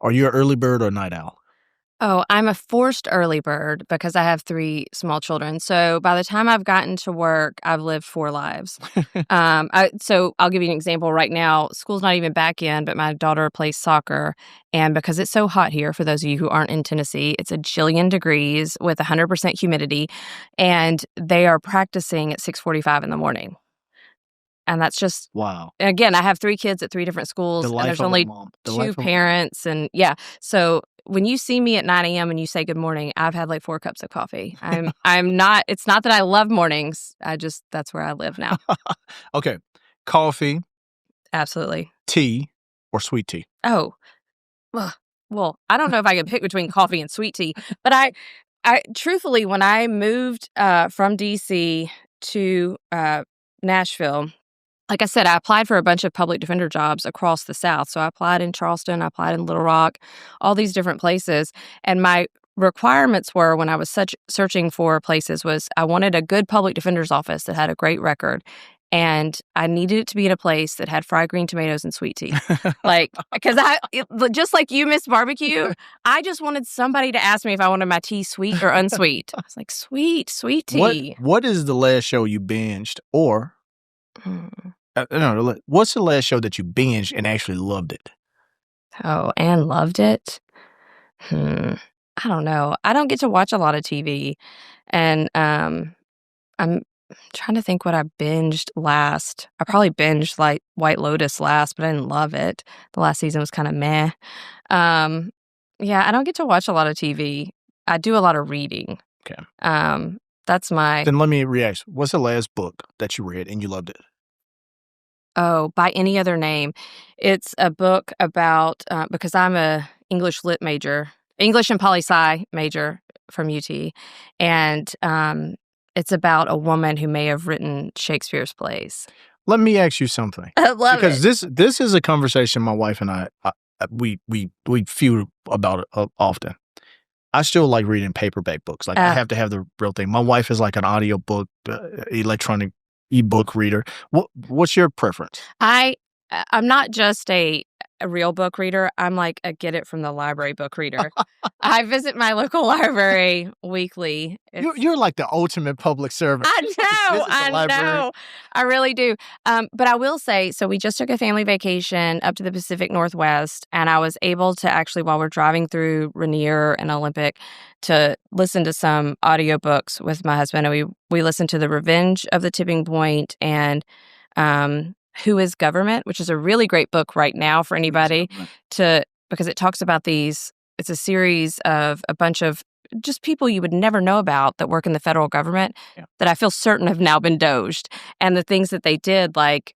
Are you an early bird or a night owl? Oh, I'm a forced early bird because I have 3 small children. So by the time I've gotten to work, I've lived 4 lives. So I'll give you an example right now. School's not even back in, but my daughter plays soccer. And because it's so hot here, for those of you who aren't in Tennessee, it's a jillion degrees with 100% humidity. And they are practicing at 6:45 in the morning. And that's just, wow. Again, I have 3 kids at 3 different schools, and there's only 2 parents. And so when you see me at 9 a.m. and you say good morning, I've had like 4 cups of coffee. I'm not, it's not that I love mornings. That's where I live now. Okay. Coffee. Absolutely. Tea or sweet tea? Oh, well, I don't know if I can pick between coffee and sweet tea, but I truthfully, when I moved from DC to Nashville, like I said, I applied for a bunch of public defender jobs across the South. So I applied in Charleston, I applied in Little Rock, all these different places. And my requirements were, when I was searching for places, was I wanted a good public defender's office that had a great record. And I needed it to be in a place that had fried green tomatoes and sweet tea. Because just like you miss barbecue, I just wanted somebody to ask me if I wanted my tea sweet or unsweet. I was like, sweet tea. What is the last show you binged or... no, what's the last show that you binged and actually loved it? Oh, and loved it? I don't know. I don't get to watch a lot of TV. And I'm trying to think what I binged last. I probably binged like White Lotus last, but I didn't love it. The last season was kind of meh. Yeah, I don't get to watch a lot of TV. I do a lot of reading. Okay. That's my... Then let me react. What's the last book that you read and you loved it? Oh, By Any Other Name. It's a book about, because I'm a English lit major, English and poli-sci major from UT, and it's about a woman who may have written Shakespeare's plays. Let me ask you something. I love it. Because this is a conversation my wife and I we feud about it often. I still like reading paperback books. Like I have to have the real thing. My wife is like an audiobook, electronic ebook reader. What's your preference? I'm not just a real book reader. I'm like a get it from the library book reader. I visit my local library weekly. You're like the ultimate public servant. I know. I really do. But I will say, so we just took a family vacation up to the Pacific Northwest, and I was able to actually, while we're driving through Rainier and Olympic, to listen to some audiobooks with my husband. And we listened to The Revenge of the Tipping Point and Who is Government, which is a really great book right now for anybody because it talks about it's a series of a bunch of just people you would never know about that work in the federal government that I feel certain have now been doged. And the things that they did, like,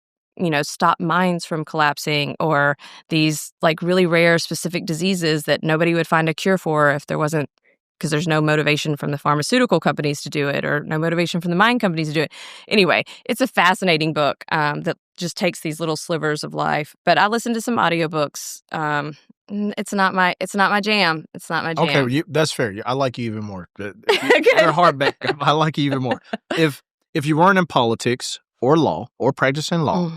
stop mines from collapsing, or these like really rare specific diseases that nobody would find a cure for if there wasn't, because there's no motivation from the pharmaceutical companies to do it, or no motivation from the mine companies to do it. Anyway, it's a fascinating book that just takes these little slivers of life. But I listen to some audiobooks. It's not my jam. It's not my jam. Okay, that's fair. I like you even more. You're hardback. I like you even more. If you weren't in politics or law or practicing law,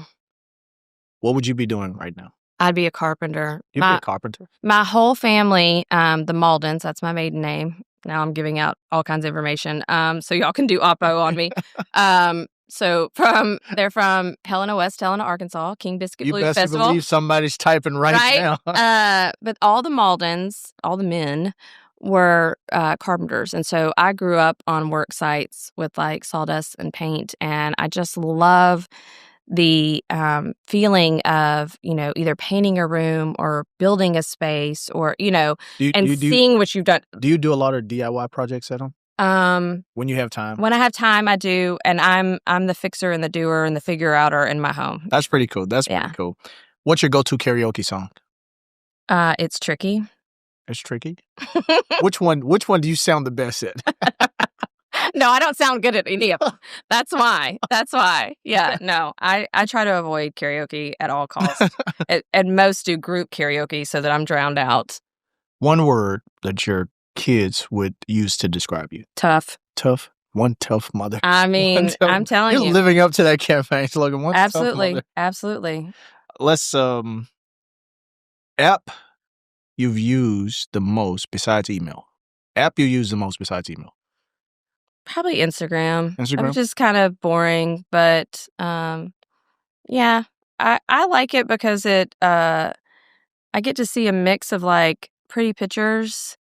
what would you be doing right now? I'd be a carpenter. You'd be a carpenter? My whole family, the Maldens, that's my maiden name. Now I'm giving out all kinds of information. So y'all can do oppo on me. So they're from Helena, West Helena, Arkansas, King Biscuit Blues Festival. You best believe somebody's typing right now. But all the Maldens, all the men, were carpenters. And so I grew up on work sites with like sawdust and paint. And I just love the feeling of, either painting a room or building a space or, and seeing what you've done. Do you do a lot of DIY projects at home? When you have time? When I have time, I do. And I'm the fixer and the doer and the figure outer in my home. That's pretty cool. Pretty cool. What's your go-to karaoke song? It's Tricky. It's Tricky? Which one do you sound the best at? No, I don't sound good at any of them. That's why. Yeah, no, I try to avoid karaoke at all costs. And most do group karaoke so that I'm drowned out. One word that your kids would use to describe you. Tough. Tough? One tough mother. I mean, I'm telling you. You're living up to that campaign slogan. One tough mother. Absolutely. Let's, app you've used the most besides email. App you use the most besides email. Probably Instagram. Instagram? It's just kind of boring, but yeah, I like it because I get to see a mix of like pretty pictures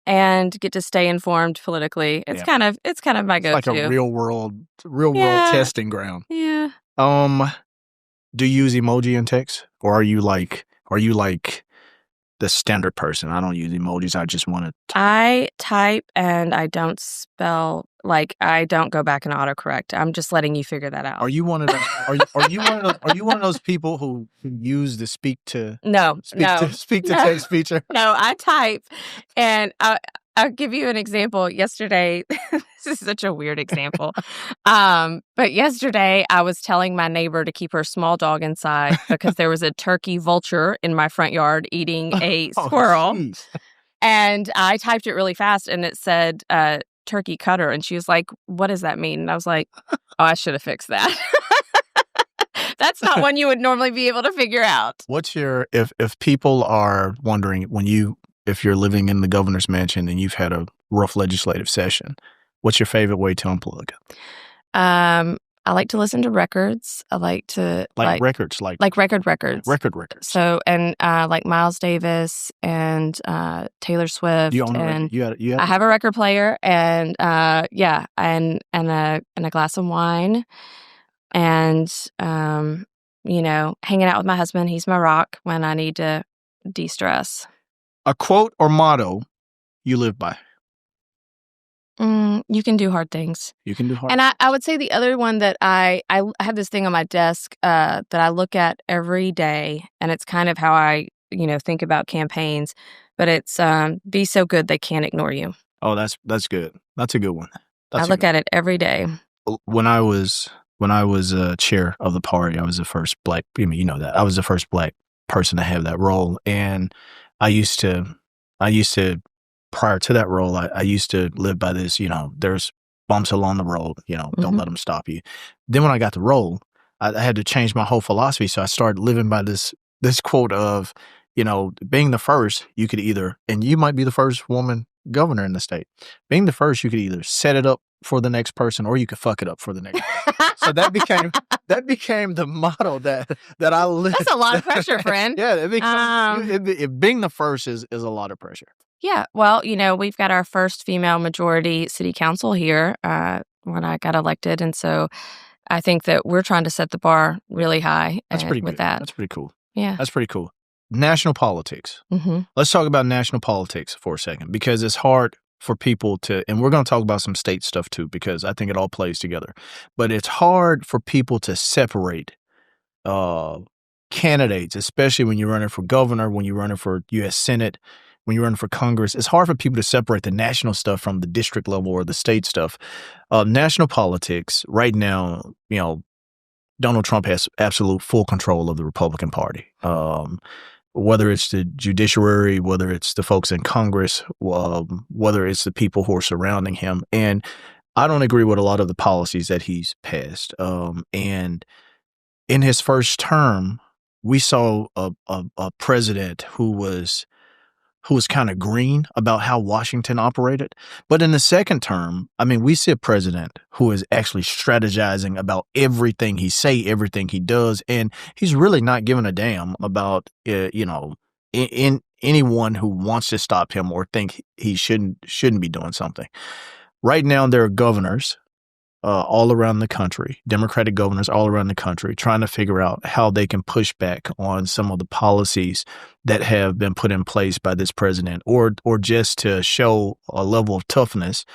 and get to stay informed politically. It's kind of my go-to. It's like a real world testing ground. Yeah. Do you use emoji in text, or are you like the standard person? I don't use emojis. I just want to. I type and I don't spell. Like I don't go back and autocorrect. I'm just letting you figure that out. Are you one of those? Are you one of those people who use the speak to text feature? No, I type, and I'll give you an example. Yesterday, this is such a weird example, but yesterday I was telling my neighbor to keep her small dog inside because there was a turkey vulture in my front yard eating a squirrel, and I typed it really fast, and it said turkey cutter, and she was like, "What does that mean?" And I was like, "Oh, I should have fixed that." That's not one you would normally be able to figure out. What's your if people are wondering if you're living in the governor's mansion and you've had a rough legislative session, what's your favorite way to unplug? I like to listen to records. I like to records, like records. Records. So like Miles Davis and Taylor Swift. You own a record? I have a record player and and a glass of wine and hanging out with my husband. He's my rock when I need to de-stress. A quote or motto you live by? You can do hard things. You can do hard things. And I would say the other one that I have this thing on my desk that I look at every day, and it's kind of how I, think about campaigns, but it's be so good they can't ignore you. Oh, that's good. That's a good one. I look at it every day. When I was chair of the party, I was the first black, that. I was the first black person to have that role, and I used to prior to that role, I used to live by this, there's bumps along the road, don't let them stop you. Then when I got the role, I had to change my whole philosophy. So I started living by this quote of, being the first, you could either, and you might be the first woman governor in the state, being the first, you could either set it up for the next person or you could fuck it up for the next person. So that became the motto that I live. That's a lot of pressure, friend. Yeah, being the first is a lot of pressure. Yeah, well, we've got our first female majority city council here when I got elected, and so I think that we're trying to set the bar really high. That's pretty with good. that. That's pretty cool. Yeah, that's pretty cool. National politics. Mm-hmm. Let's talk about national politics for a second because it's hard for people to, and we're going to talk about some state stuff too because I think it all plays together. But it's hard for people to separate candidates, especially when you're running for governor, when you're running for U.S. Senate, when you're running for Congress. It's hard for people to separate the national stuff from the district level or the state stuff. National politics right now, Donald Trump has absolute full control of the Republican Party. Whether it's the judiciary, whether it's the folks in Congress, whether it's the people who are surrounding him. And I don't agree with a lot of the policies that he's passed. And in his first term, we saw a president who was kind of green about how Washington operated. But in the second term, we see a president who is actually strategizing about everything he say, everything he does, and he's really not giving a damn about, in anyone who wants to stop him or think he shouldn't be doing something. Right now, there are governors all around the country, Democratic governors all around the country, trying to figure out how they can push back on some of the policies that have been put in place by this president, or just to show a level of toughness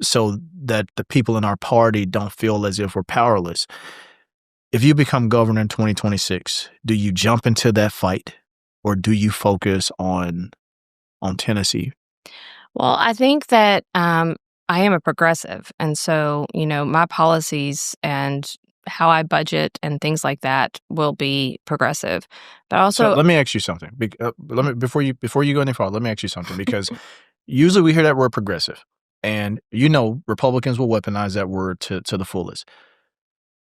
so that the people in our party don't feel as if we're powerless. If you become governor in 2026, do you jump into that fight, or do you focus on Tennessee? Well, I think that I am a progressive. And so, my policies and how I budget and things like that will be progressive. But So also, let me ask you something. Before you go any farther, let me ask you something, because usually we hear that word progressive, and Republicans will weaponize that word to the fullest.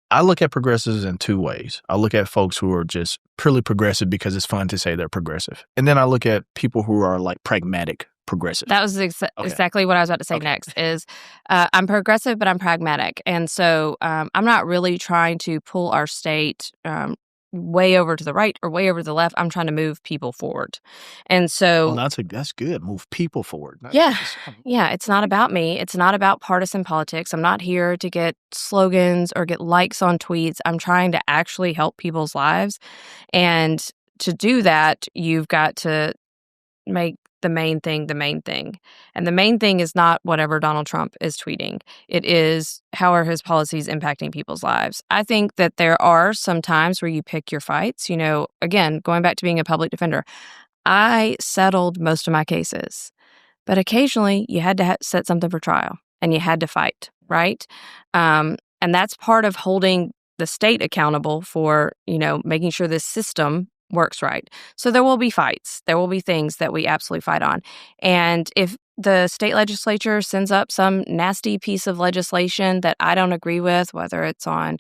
I look at progressives in two ways. I look at folks who are just purely progressive because it's fun to say they're progressive, and then I look at people who are like pragmatic progressive. that was exactly what I was about to say next is I'm progressive, but I'm pragmatic. And so I'm not really trying to pull our state way over to the right or way over to the left. I'm trying to move people forward. And so That's good. Move people forward. Yeah. Yeah. It's not about me. It's not about partisan politics. I'm not here to get slogans or get likes on tweets. I'm trying to actually help people's lives. And to do that, you've got to make the main thing the main thing. And the main thing is not whatever Donald Trump is tweeting. It is how are his policies impacting people's lives. I think that there are some times where you pick your fights. Again, going back to being a public defender, I settled most of my cases, but occasionally you had to set something for trial and you had to fight, right? And that's part of holding the state accountable for, making sure this system works right. So there will be fights. There will be things that we absolutely fight on. And if the state legislature sends up some nasty piece of legislation that I don't agree with, whether it's on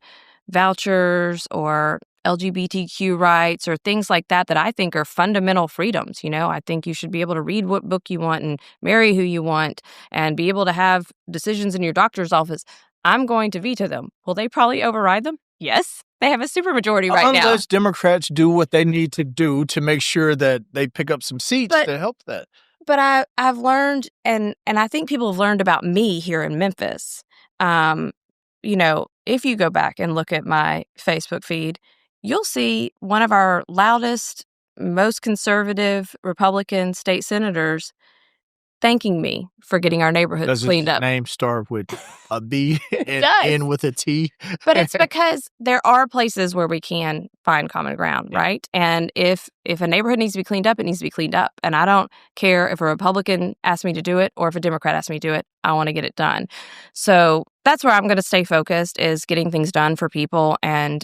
vouchers or LGBTQ rights or things like that I think are fundamental freedoms. I think you should be able to read what book you want and marry who you want and be able to have decisions in your doctor's office. I'm going to veto them. Will they probably override them? Yes. They have a supermajority right now. Unless Democrats do what they need to do to make sure that they pick up some seats to help that. But I've learned, and I think people have learned about me here in Memphis. If you go back and look at my Facebook feed, you'll see one of our loudest, most conservative Republican state senators thanking me for getting our neighborhoods cleaned up. Does his name start with a B and end with a T? But it's because there are places where we can find common ground, right? And if a neighborhood needs to be cleaned up, it needs to be cleaned up. And I don't care if a Republican asks me to do it or if a Democrat asks me to do it. I want to get it done. So that's where I'm going to stay focused, is getting things done for people and,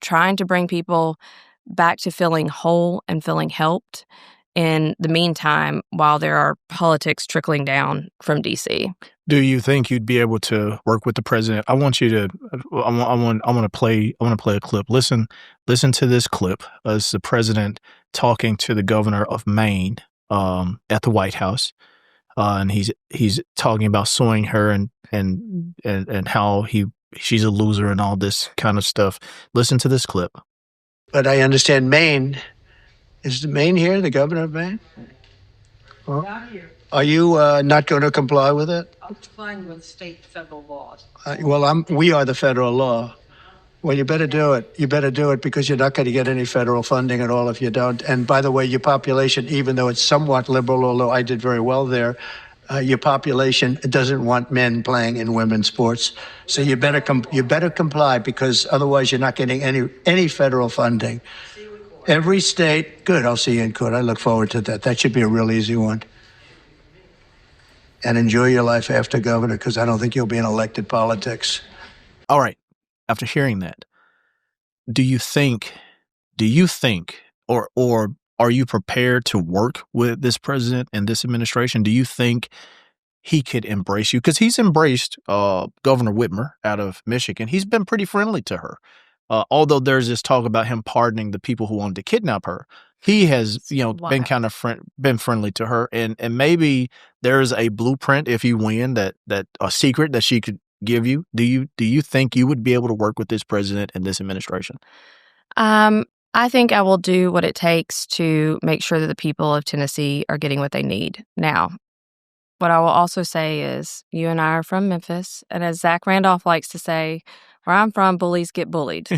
trying to bring people back to feeling whole and feeling helped in the meantime, while there are politics trickling down from D.C. Do you think you'd be able to work with the president? I want you to. I want to play a clip. Listen to this clip. It's the president talking to the governor of Maine at the White House, and he's talking about suing her and how she's a loser and all this kind of stuff. Listen to this clip. But I understand Maine. Is Maine here, the governor of Maine? Well, not here. Are you not going to comply with it? I'm complying with state federal laws. We are the federal law. Well, you better do it. You better do it because you're not going to get any federal funding at all if you don't. And by the way, your population, even though it's somewhat liberal, although I did very well there, your population doesn't want men playing in women's sports. So you better comply, because otherwise you're not getting any federal funding. Every state, good, I'll see you in court. I look forward to that. That should be a real easy one. And enjoy your life after governor, because I don't think you'll be in elected politics. All right. After hearing that, do you think, or are you prepared to work with this president and this administration? Do you think he could embrace you? Because he's embraced Governor Whitmer out of Michigan. He's been pretty friendly to her. Although there's this talk about him pardoning the people who wanted to kidnap her, he has, been kind of been friendly to her, and maybe there's a blueprint if you win that a secret that she could give you. Do you think you would be able to work with this president and this administration? I think I will do what it takes to make sure that the people of Tennessee are getting what they need. Now, what I will also say is you and I are from Memphis, and as Zach Randolph likes to say, where I'm from, bullies get bullied.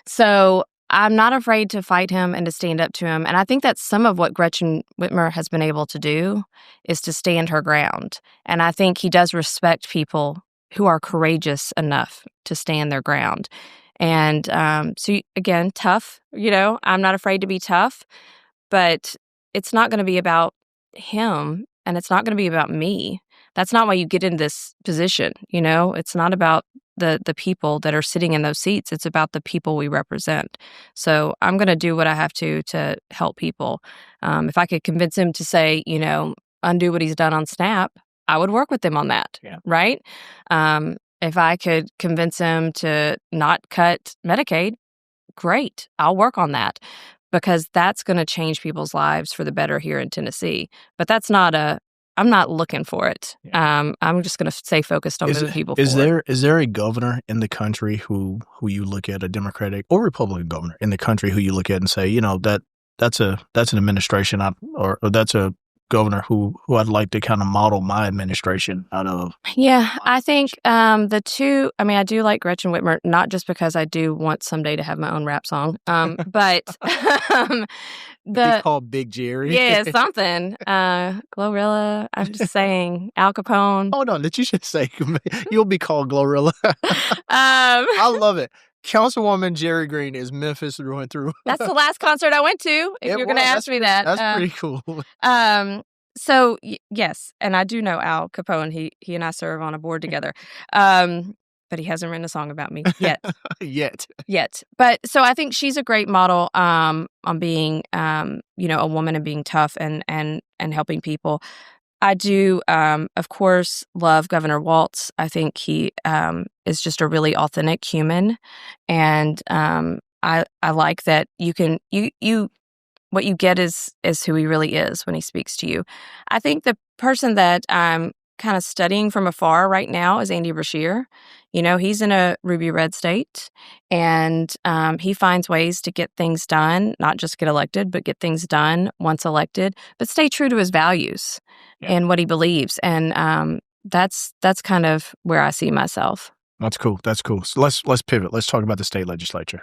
So I'm not afraid to fight him and to stand up to him. And I think that's some of what Gretchen Whitmer has been able to do, is to stand her ground. And I think he does respect people who are courageous enough to stand their ground. And so, again, tough, I'm not afraid to be tough, but it's not going to be about him, and it's not going to be about me. That's not why you get in this position, It's not about the people that are sitting in those seats. It's about the people we represent. So I'm going to do what I have to help people. If I could convince him to say, undo what he's done on SNAP, I would work with him on that, right? If I could convince him to not cut Medicaid, great, I'll work on that, because that's going to change people's lives for the better here in Tennessee. But I'm not looking for it. I'm just going to stay focused on moving people forward. Is there a governor in the country who you look at, a Democratic or Republican governor in the country who you look at and say, that's an administration or that's a governor who I'd like to kind of model my administration out of? Yeah, I think the two, I do like Gretchen Whitmer, not just because I do want someday to have my own rap song, but He's called Big Jerry. Yeah, something. Glorilla, I'm just saying, Al Capone. Hold on, you should say you'll be called Glorilla. I love it. Councilwoman Jerri Green is Memphis through and through. That's the last concert I went to, if you're going to ask me that. That's pretty cool. So, yes, and I do know Al Capone. He and I serve on a board together. But he hasn't written a song about me yet. Yet. But so I think she's a great model on being, a woman and being tough and helping people. I do, of course, love Governor Walz. I think he is just a really authentic human, and I like that what you get is who he really is when he speaks to you. I think the person that I'm kind of studying from afar right now is Andy Beshear. He's in a ruby red state, and he finds ways to get things done, not just get elected, but get things done once elected, but stay true to his values and what he believes. And that's kind of where I see myself. That's cool. So let's pivot. Let's talk about the state legislature.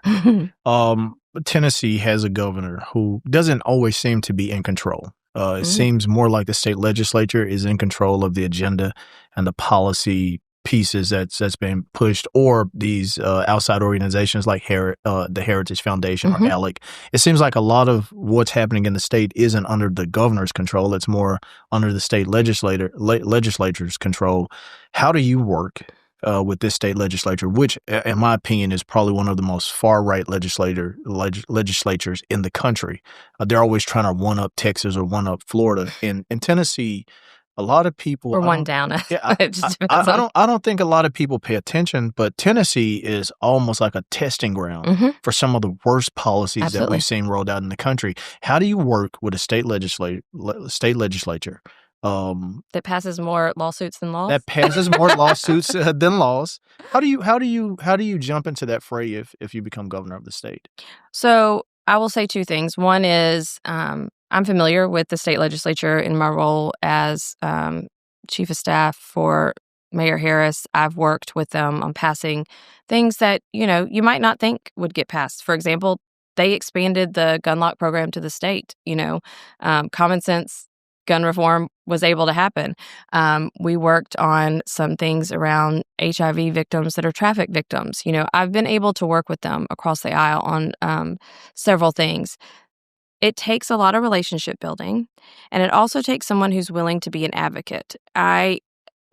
Tennessee has a governor who doesn't always seem to be in control. It seems more like the state legislature is in control of the agenda and the policy pieces that's been pushed, or these outside organizations like the Heritage Foundation or ALEC. It seems like a lot of what's happening in the state isn't under the governor's control. It's more under the state legislature's control. How do you work with this state legislature, which, in my opinion, is probably one of the most far-right legislatures in the country? They're always trying to one-up Texas or one-up Florida. In Tennessee, a lot of people... Or one down. I don't think a lot of people pay attention, but Tennessee is almost like a testing ground for some of the worst policies that we've seen rolled out in the country. How do you work with a state legislature that passes more lawsuits than laws? That passes more lawsuits than laws. How do you jump into that fray if you become governor of the state? So I will say two things. One is I'm familiar with the state legislature in my role as chief of staff for Mayor Harris. I've worked with them on passing things that you might not think would get passed. For example, they expanded the gun lock program to the state. Common sense gun reform was able to happen. We worked on some things around HIV victims that are traffic victims. I've been able to work with them across the aisle on several things. It takes a lot of relationship building, and it also takes someone who's willing to be an advocate. I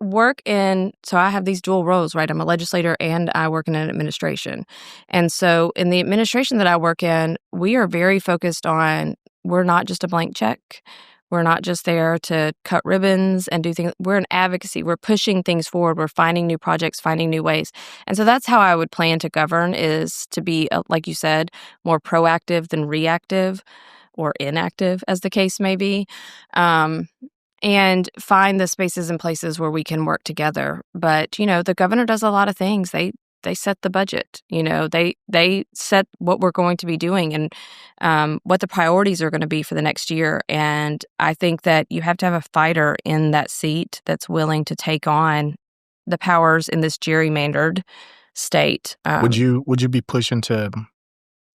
have these dual roles, right? I'm a legislator and I work in an administration. And so in the administration that I work in, we are very focused on, we're not just a blank check. We're not just there to cut ribbons and do things. We're an advocacy. We're pushing things forward. We're finding new projects, finding new ways. And so that's how I would plan to govern, is to be, like you said, more proactive than reactive or inactive, as the case may be, and find the spaces and places where we can work together. But, the governor does a lot of things. They they set the budget. They set what we're going to be doing and what the priorities are going to be for the next year. And I think that you have to have a fighter in that seat that's willing to take on the powers in this gerrymandered state. Would you be pushing to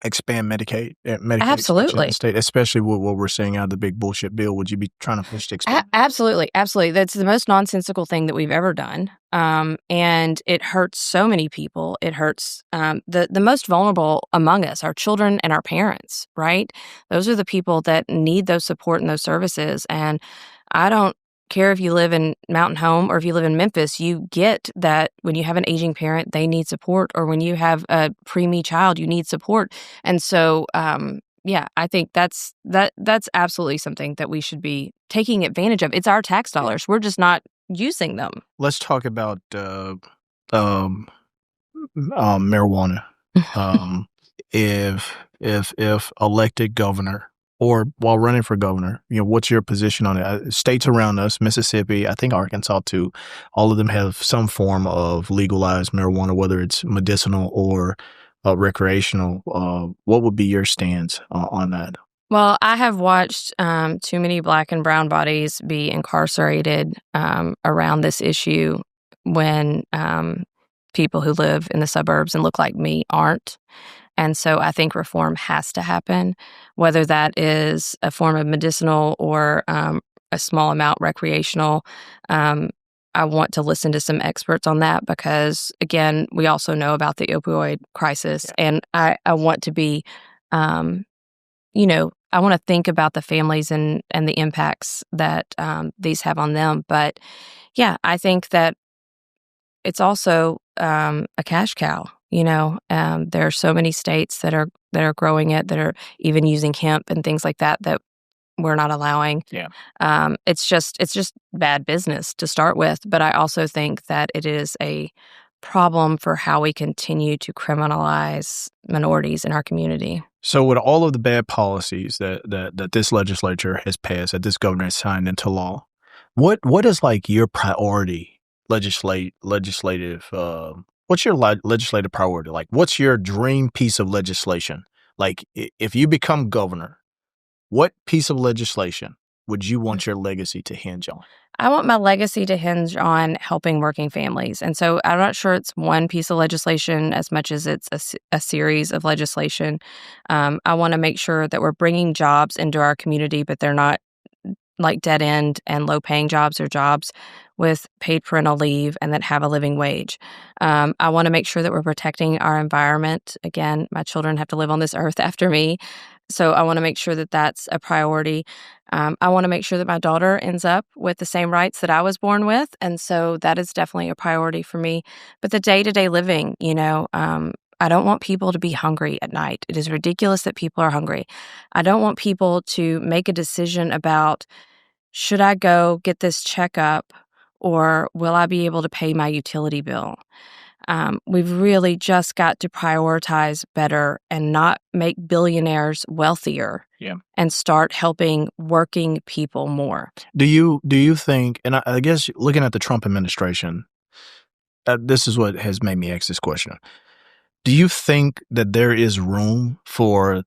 expand Medicaid expansion in Absolutely. the state, especially with what we're seeing out of the big bullshit bill? Would you be trying to push to expand? Absolutely. That's the most nonsensical thing that we've ever done. And it hurts so many people. It hurts the most vulnerable among us, our children and our parents, right? Those are the people that need those support and those services. And I don't care if you live in Mountain Home or if you live in Memphis, you get that when you have an aging parent, they need support, or when you have a preemie child, you need support. And so, I think that's absolutely something that we should be taking advantage of. It's our tax dollars. We're just not using them. Let's talk about marijuana. If elected governor, or while running for governor, what's your position on it? States around us, Mississippi, I think Arkansas too, all of them have some form of legalized marijuana, whether it's medicinal or recreational. What would be your stance on that? Well, I have watched too many Black and brown bodies be incarcerated around this issue when people who live in the suburbs and look like me aren't. And so I think reform has to happen, whether that is a form of medicinal or a small amount recreational. I want to listen to some experts on that because, again, we also know about the opioid crisis. Yeah. And I want to be, I want to think about the families and the impacts that these have on them. But, yeah, I think that it's also a cash cow. There are so many states that are growing it, that are even using hemp and things like that we're not allowing. Yeah. It's just bad business to start with. But I also think that it is a problem for how we continue to criminalize minorities in our community. So with all of the bad policies that this legislature has passed, that this governor has signed into law, what is like your priority legislative what's your legislative priority? Like, what's your dream piece of legislation? Like, if you become governor, what piece of legislation would you want your legacy to hinge on? I want my legacy to hinge on helping working families. And so I'm not sure it's one piece of legislation as much as it's a series of legislation. I want to make sure that we're bringing jobs into our community, but they're not like dead end and low paying jobs, or jobs with paid parental leave and that have a living wage. I want to make sure that we're protecting our environment. Again, my children have to live on this earth after me. So I want to make sure that that's a priority. I want to make sure that my daughter ends up with the same rights that I was born with. And so that is definitely a priority for me. But the day-to-day living, I don't want people to be hungry at night. It is ridiculous that people are hungry. I don't want people to make a decision about, should I go get this checkup or will I be able to pay my utility bill? We've really just got to prioritize better and not make billionaires wealthier. Yeah. And start helping working people more. Do you think, and I guess looking at the Trump administration, this is what has made me ask this question. Do you think that there is room for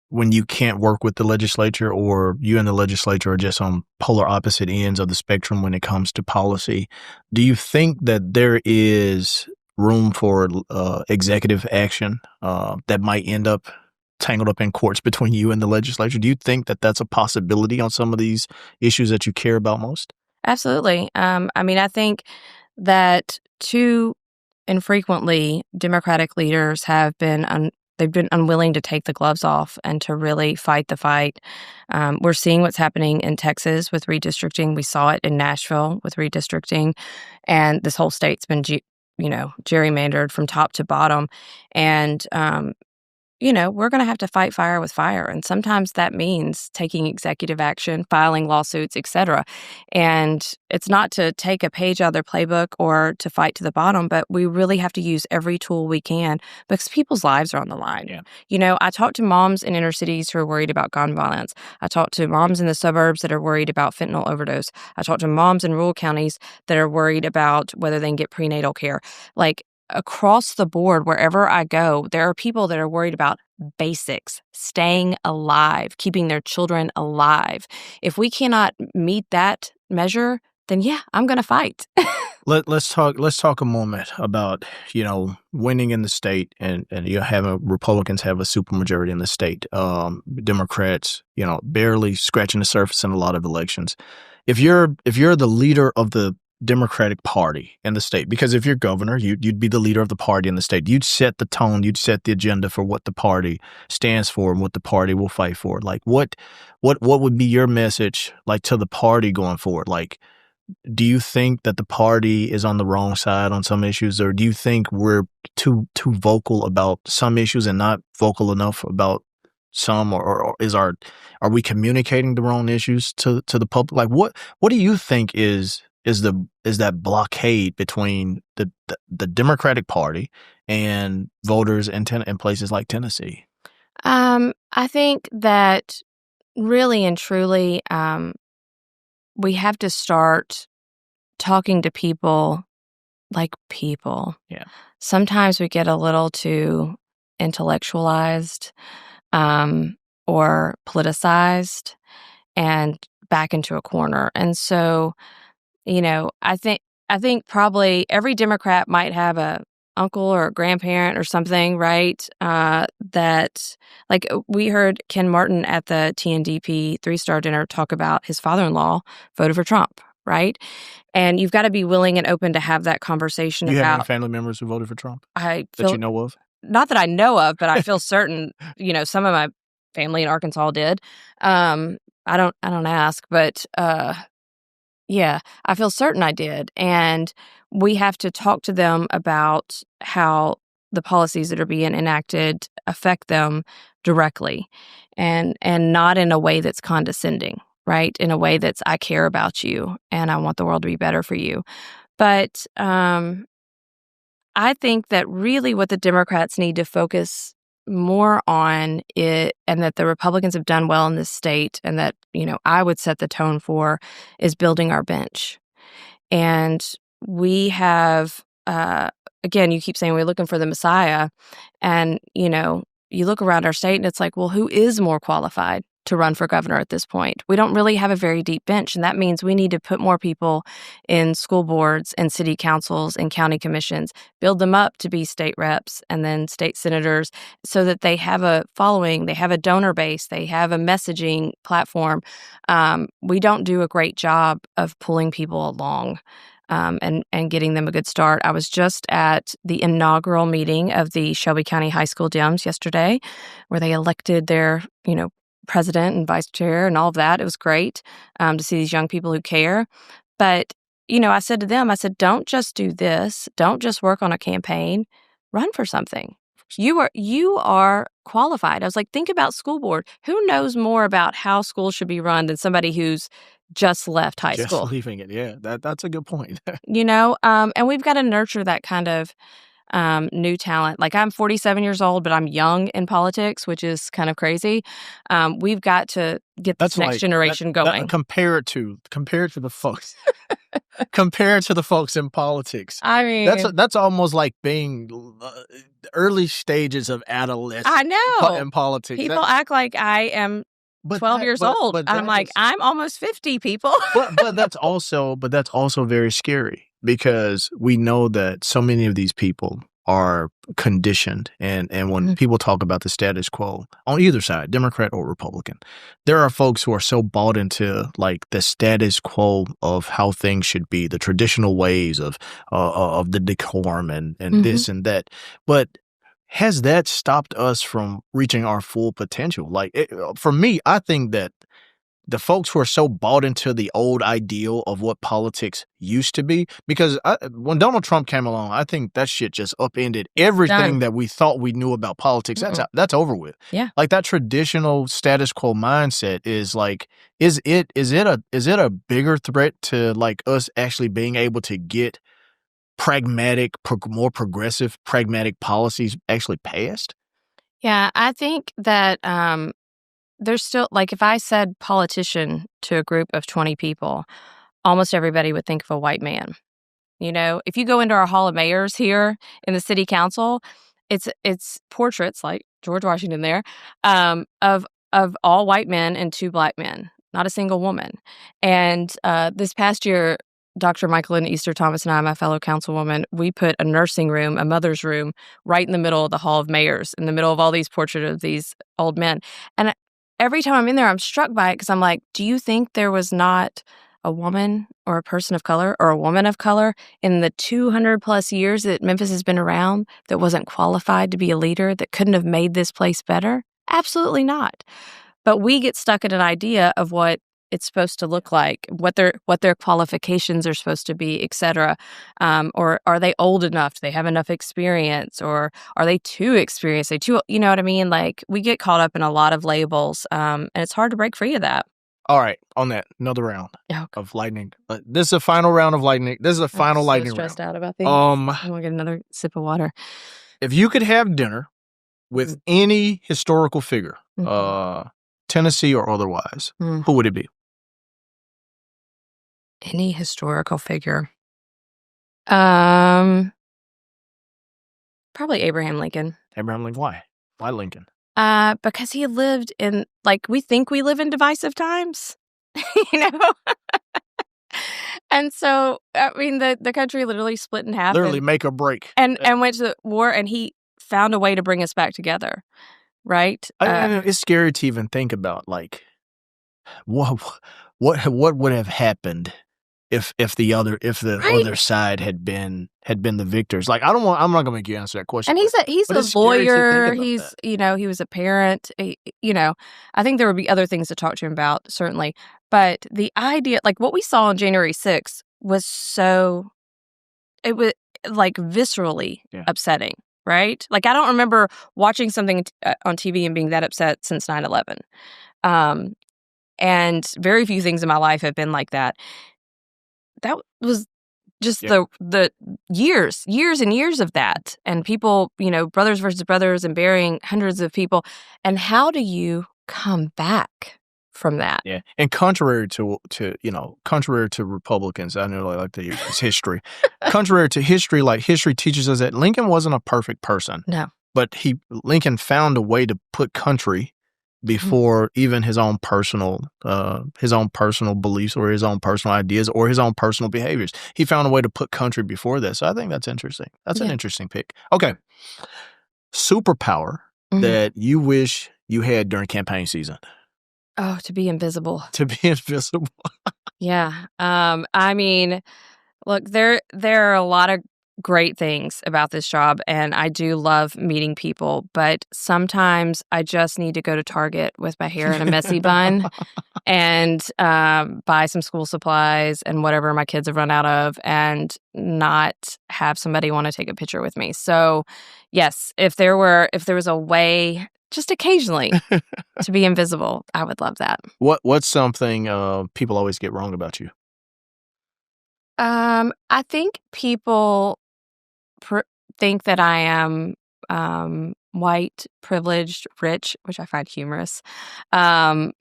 when you can't work with the legislature, or you and the legislature are just on polar opposite ends of the spectrum when it comes to policy? Do you think that there is room for executive action that might end up tangled up in courts between you and the legislature? Do you think that that's a possibility on some of these issues that you care about most? Absolutely. I think that too infrequently Democratic leaders have been they've been unwilling to take the gloves off and to really fight the fight. We're seeing what's happening in Texas with redistricting. We saw it in Nashville with redistricting, and this whole state's been gerrymandered from top to bottom. And we're going to have to fight fire with fire. And sometimes that means taking executive action, filing lawsuits, etc. And it's not to take a page out of their playbook or to fight to the bottom, but we really have to use every tool we can because people's lives are on the line. Yeah. I talk to moms in inner cities who are worried about gun violence. I talk to moms in the suburbs that are worried about fentanyl overdose. I talk to moms in rural counties that are worried about whether they can get prenatal care. Like, across the board, wherever I go, there are people that are worried about basics, staying alive, keeping their children alive. If we cannot meet that measure, then yeah, I'm going to fight. Let's talk a moment about, winning in the state, and you have Republicans have a supermajority in the state. Democrats, barely scratching the surface in a lot of elections. If you're the leader of the Democratic Party in the state, because if you're governor, you'd be the leader of the party in the state. You'd set the tone, you'd set the agenda for what the party stands for and what the party will fight for. Like what would be your message like to the party going forward? Like, do you think that the party is on the wrong side on some issues, or do you think we're too vocal about some issues and not vocal enough about some, or are we communicating the wrong issues to the public? Like what do you think is that blockade between the Democratic Party and voters in places like Tennessee? I think that really and truly, we have to start talking to people like people. Yeah. Sometimes we get a little too intellectualized, or politicized and back into a corner. And so, I think probably every Democrat might have a uncle or a grandparent or something, right? That, like, we heard Ken Martin at the TNDP 3-star dinner talk about his father-in-law voted for Trump, right? And you've got to be willing and open to have that conversation Do you about. have any family members who voted for Trump I that you know of? Not that I know of, but I feel certain. Some of my family in Arkansas did. I don't ask, but yeah, I feel certain I did. And we have to talk to them about how the policies that are being enacted affect them directly, and not in a way that's condescending, right? In a way that's, I care about you and I want the world to be better for you. But I think that really what the Democrats need to focus more on it, and that the Republicans have done well in this state, and that, I would set the tone for, is building our bench. And we have, again, you keep saying we're looking for the Messiah, and, you look around our state and it's like, well, who is more qualified to run for governor at this point? We don't really have a very deep bench, and that means we need to put more people in school boards and city councils and county commissions, build them up to be state reps and then state senators, so that they have a following, they have a donor base, they have a messaging platform. We don't do a great job of pulling people along. And getting them a good start. I was just at the inaugural meeting of the Shelby County High School Dems yesterday, where they elected their, president and vice chair and all of that. It was great to see these young people who care. But, I said to them, don't just do this. Don't just work on a campaign. Run for something. You are qualified. I was like, think about school board. Who knows more about how schools should be run than somebody who's just left high school? Just leaving it. Yeah, that's a good point. And we've got to nurture that kind of new talent. Like, I'm 47 years old, but I'm young in politics, which is kind of crazy. We've got to get this next generation going. Compared to the folks. Compared to the folks in politics. I mean, that's almost like being early stages of adolescence. I know. In politics. People act like I am 12 years old. I'm like, I'm almost 50, people. but that's also very scary, because we know that so many of these people are conditioned, and when people talk about the status quo on either side, Democrat or Republican, there are folks who are so bought into like the status quo of how things should be, the traditional ways of the decorum and this and that. But has that stopped us from reaching our full potential? For me, I think that the folks who are so bought into the old ideal of what politics used to be, because when Donald Trump came along, I think that shit just upended everything that we thought we knew about politics. That's over with. Yeah. Like, that traditional status quo mindset is like, is it a bigger threat to like us actually being able to get pragmatic, more progressive pragmatic policies actually passed? Yeah, I think that there's still, like, if I said politician to a group of 20 people, almost everybody would think of a white man. If you go into our Hall of Mayors here in the City Council, it's portraits like George Washington there, of all white men and 2 black men, not a single woman. And this past year, Dr. Michael Easter Thomas and I, my fellow councilwoman, we put a nursing room, a mother's room, right in the middle of the Hall of Mayors, in the middle of all these portraits of these old men. And every time I'm in there, I'm struck by it because I'm like, do you think there was not a woman or a person of color or a woman of color in the 200 plus years that Memphis has been around that wasn't qualified to be a leader, that couldn't have made this place better? Absolutely not. But we get stuck in an idea of what it's supposed to look like, what their qualifications are supposed to be, et cetera. Or are they old enough? Do they have enough experience? Or are they too experienced? You know what I mean? Like, we get caught up in a lot of labels, and it's hard to break free of that. All right, on that, another round of lightning. This is a final round of lightning. This is a final lightning round. I'm so stressed out about these. I'm going to get another sip of water. If you could have dinner with any historical figure, Tennessee or otherwise, who would it be? Any historical figure. Probably Abraham Lincoln. Abraham Lincoln. Why? Why Lincoln? Because he lived in, we think we live in divisive times, And so, I mean, the country literally split in half. Literally make or break. And went to the war, and he found a way to bring us back together, right? It's scary to even think about, what would have happened if the other side had been the victors. I'm not going to make you answer that question. And he's a lawyer. He was a parent. I think there would be other things to talk to him about, certainly. But the idea, what we saw on January 6th was it was viscerally upsetting, right? I don't remember watching something on TV and being that upset since 9/11. And very few things in my life have been like that. That was just the years and years of that. And people, brothers versus brothers, and burying hundreds of people. And how do you come back from that? Yeah. And contrary to Republicans, I know they like to use history. Contrary to history, history teaches us that Lincoln wasn't a perfect person. No. But Lincoln found a way to put country before even his own personal beliefs or his own personal ideas or his own personal behaviors. He found a way to put country before this. So I think that's interesting. That's an interesting pick. Okay. Superpower that you wish you had during campaign season. Oh, to be invisible. To be invisible. Yeah. I mean, look, there are a lot of great things about this job, and I do love meeting people, but sometimes I just need to go to Target with my hair in a messy bun and buy some school supplies and whatever my kids have run out of, and not have somebody want to take a picture with me. So yes, if there was a way just occasionally to be invisible, I would love that. What's something people always get wrong about you? I think people think that I am white, privileged, rich, which I find humorous. I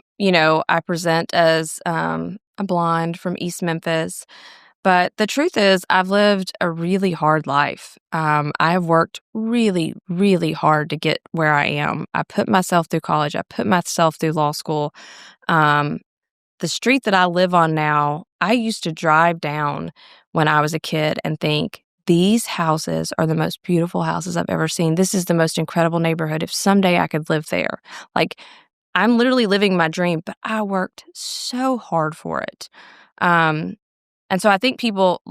present as a blonde from East Memphis. But the truth is, I've lived a really hard life. I have worked really, really hard to get where I am. I put myself through college. I put myself through law school. The street that I live on now, I used to drive down when I was a kid and think, these houses are the most beautiful houses I've ever seen. This is the most incredible neighborhood. If someday I could live there. I'm literally living my dream, but I worked so hard for it. And so I think people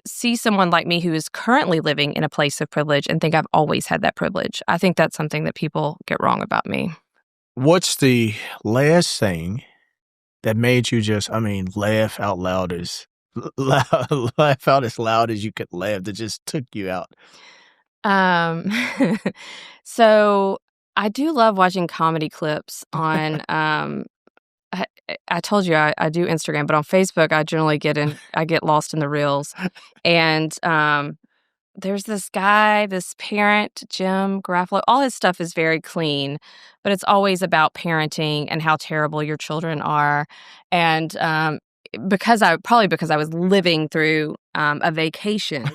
see someone like me who is currently living in a place of privilege and think I've always had that privilege. I think that's something that people get wrong about me. What's the last thing that made you just, laugh out as loud as you could laugh, that just took you out? So I do love watching comedy clips on, I told you I do Instagram, but on Facebook, I generally I get lost in the reels. And there's this guy, this parent, Jim Garofalo. All his stuff is very clean, but it's always about parenting and how terrible your children are. And because I was living through a vacation.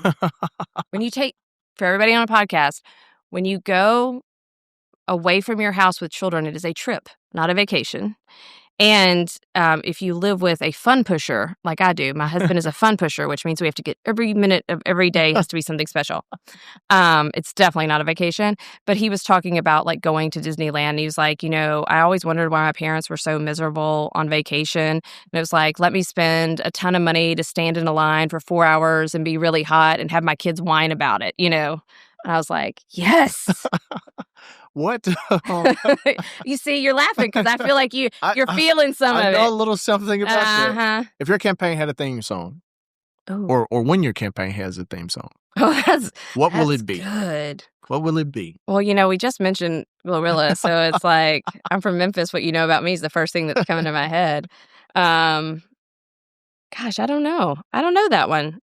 When you take, for everybody on a podcast, when you go away from your house with children, it is a trip, not a vacation. And if you live with a fun pusher, like I do, my husband is a fun pusher, which means we have to get every minute of every day has to be something special. It's definitely not a vacation. But he was talking about like going to Disneyland. And he was like, I always wondered why my parents were so miserable on vacation. And it was like, let me spend a ton of money to stand in a line for 4 hours and be really hot and have my kids whine about it, And I was like, yes. What? You see, you're laughing because I feel like you're feeling some of it. I know a little something about Uh-huh. that. If your campaign had a theme song, or when your campaign has a theme song, what will it be? Good. What will it be? Well, we just mentioned Glorilla, so it's like I'm from Memphis. What you know about me is the first thing that's coming to my head. Gosh, I don't know. I don't know that one.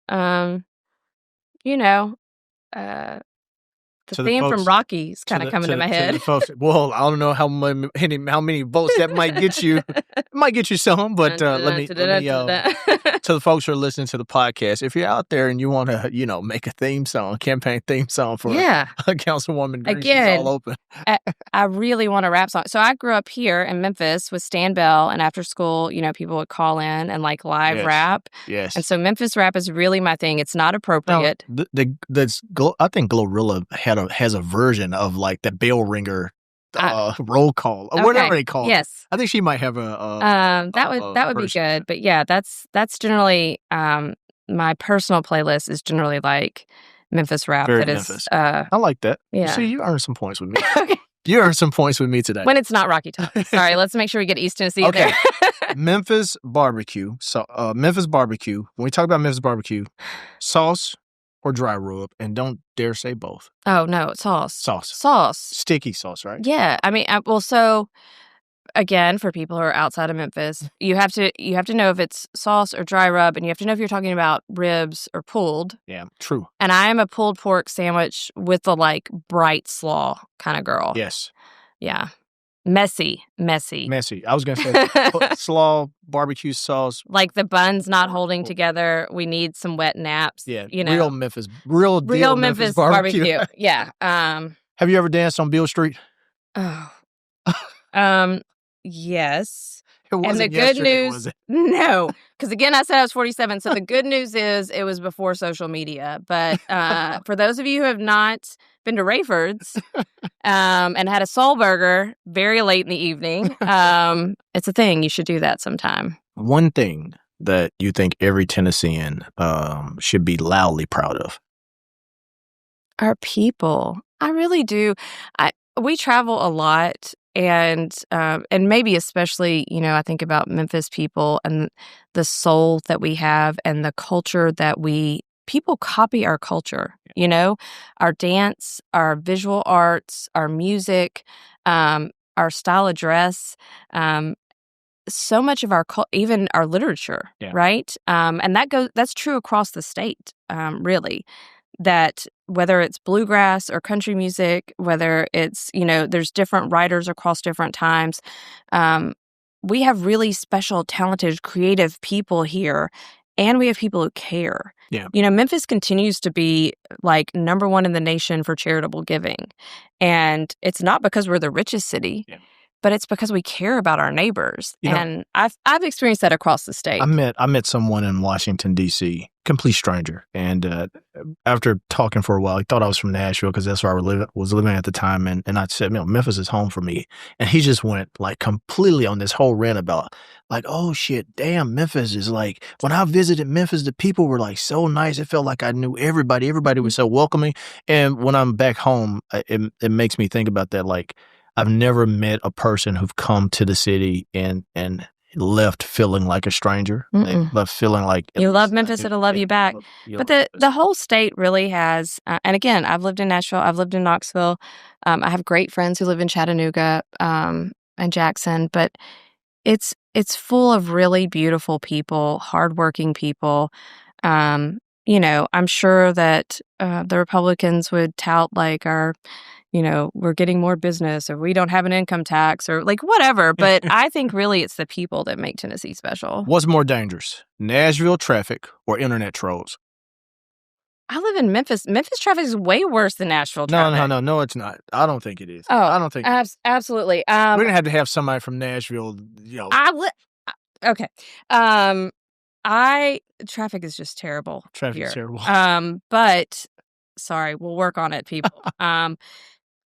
The theme from Rocky is kind of coming to my head. Well, I don't know how many votes that might get you. It might get you some, but let me to the folks who are listening to the podcast, if you're out there and you want to, make a campaign theme song for Councilwoman Green, again, all open. I really want a rap song. So I grew up here in Memphis with Stan Bell, and after school, people would call in and like live rap. Yes. And so Memphis rap is really my thing. It's not appropriate. Now, I think Glorilla has a version of like the bell ringer roll call or whatever they call it. Yes. I think she might have a that would be good. But yeah, that's generally my personal playlist is generally like Memphis rap. Very Memphis. I like that. Yeah. See, you earned some points with me. Okay. You earned some points with me today. When it's not Rocky Top. Sorry, let's make sure we get East Tennessee there. Memphis barbecue. So Memphis barbecue. When we talk about Memphis barbecue, sauce or dry rub, and don't dare say both. Oh no, sauce. Sauce. Sticky sauce, right? Yeah. I mean, so again, for people who are outside of Memphis, you have to know if it's sauce or dry rub, and you have to know if you're talking about ribs or pulled. Yeah, true. And I am a pulled pork sandwich with the like bright slaw kind of girl. Yes. Yeah. Messy. I was going to say slaw, barbecue sauce. Like the bun's not holding together. We need some wet naps. Yeah. Real Memphis. Real Memphis barbecue. Yeah. Have you ever danced on Beale Street? Oh. Yes. It wasn't and the good news, was it? No, because again, I said I was 47. So the good news is it was before social media. But for those of you who have not been to Rayford's and had a soul burger very late in the evening, it's a thing. You should do that sometime. One thing that you think every Tennessean should be loudly proud of? Our people. I really do. We travel a lot. And maybe especially, I think about Memphis people and the soul that we have and the culture that people copy our culture, our dance, our visual arts, our music, our style of dress, so much of even our literature, right? And that's true across the state, really. That whether it's bluegrass or country music, whether it's, there's different writers across different times, we have really special, talented, creative people here, and we have people who care. Yeah. Memphis continues to be like number one in the nation for charitable giving. And it's not because we're the richest city. Yeah. But it's because we care about our neighbors. And I've experienced that across the state. I met someone in Washington, D.C., complete stranger. And after talking for a while, he thought I was from Nashville because that's where I was living at the time. And I said, Memphis is home for me. And he just went like completely on this whole rant about like, oh shit, damn, Memphis is like, when I visited Memphis, the people were like so nice. It felt like I knew everybody. Everybody was so welcoming. And when I'm back home, it makes me think about that. Like, I've never met a person who've come to the city and left feeling like a stranger. They left feeling like you love Memphis, it'll love you back. But the whole state really has. And again, I've lived in Nashville, I've lived in Knoxville. I have great friends who live in Chattanooga and Jackson. But it's full of really beautiful people, hardworking people. I'm sure that the Republicans would tout like our we're getting more business, or we don't have an income tax, or like whatever. But I think really it's the people that make Tennessee special. What's more dangerous, Nashville traffic or internet trolls? I live in Memphis. Memphis traffic is way worse than Nashville traffic. No, it's not. I don't think it is. Oh, I don't think absolutely. we're gonna have to have somebody from Nashville. Okay. Traffic is just terrible. Traffic here. is terrible. But sorry, we'll work on it, people.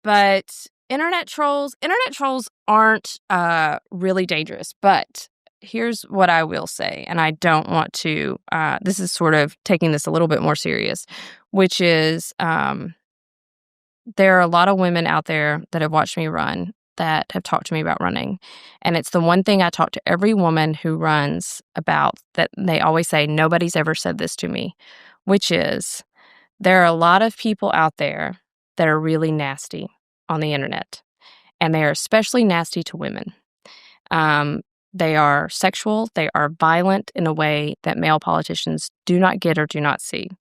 But internet trolls aren't really dangerous. But here's what I will say, and I don't want to. This is sort of taking this a little bit more serious, which is there are a lot of women out there that have watched me run that have talked to me about running. And it's the one thing I talk to every woman who runs about, that they always say, nobody's ever said this to me, which is there are a lot of people out there that are really nasty on the internet. And they are especially nasty to women. They are sexual. They are violent in a way that male politicians do not get or do not see.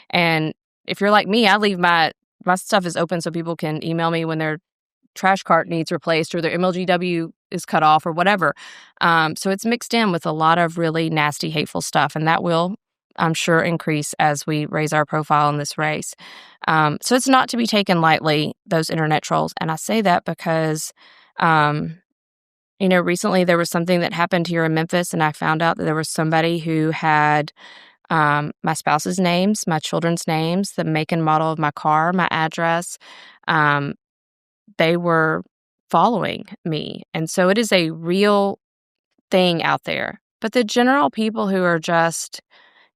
And if you're like me, I leave my stuff is open so people can email me when their trash cart needs replaced or their MLGW is cut off or whatever. So it's mixed in with a lot of really nasty, hateful stuff. And that will, I'm sure, increase as we raise our profile in this race. So it's not to be taken lightly, those internet trolls. And I say that because, recently there was something that happened here in Memphis, and I found out that there was somebody who had my spouse's names, my children's names, the make and model of my car, my address. They were following me. And so it is a real thing out there. But the general people who are just,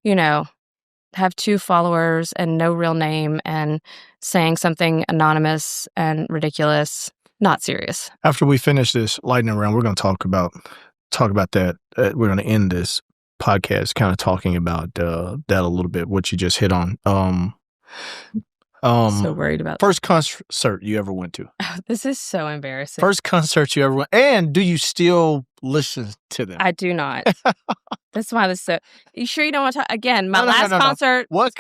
have 2 followers and no real name and saying something anonymous and ridiculous, not serious. After we finish this lightning round, we're going to talk about that. We're going to end this podcast kind of talking about that a little bit, what you just hit on. So worried about first concert you ever went to. This is so embarrassing. First concert you ever went, and do you still listen to them? I do not. That's why this is so. You sure you don't want to talk again? My last concert. What?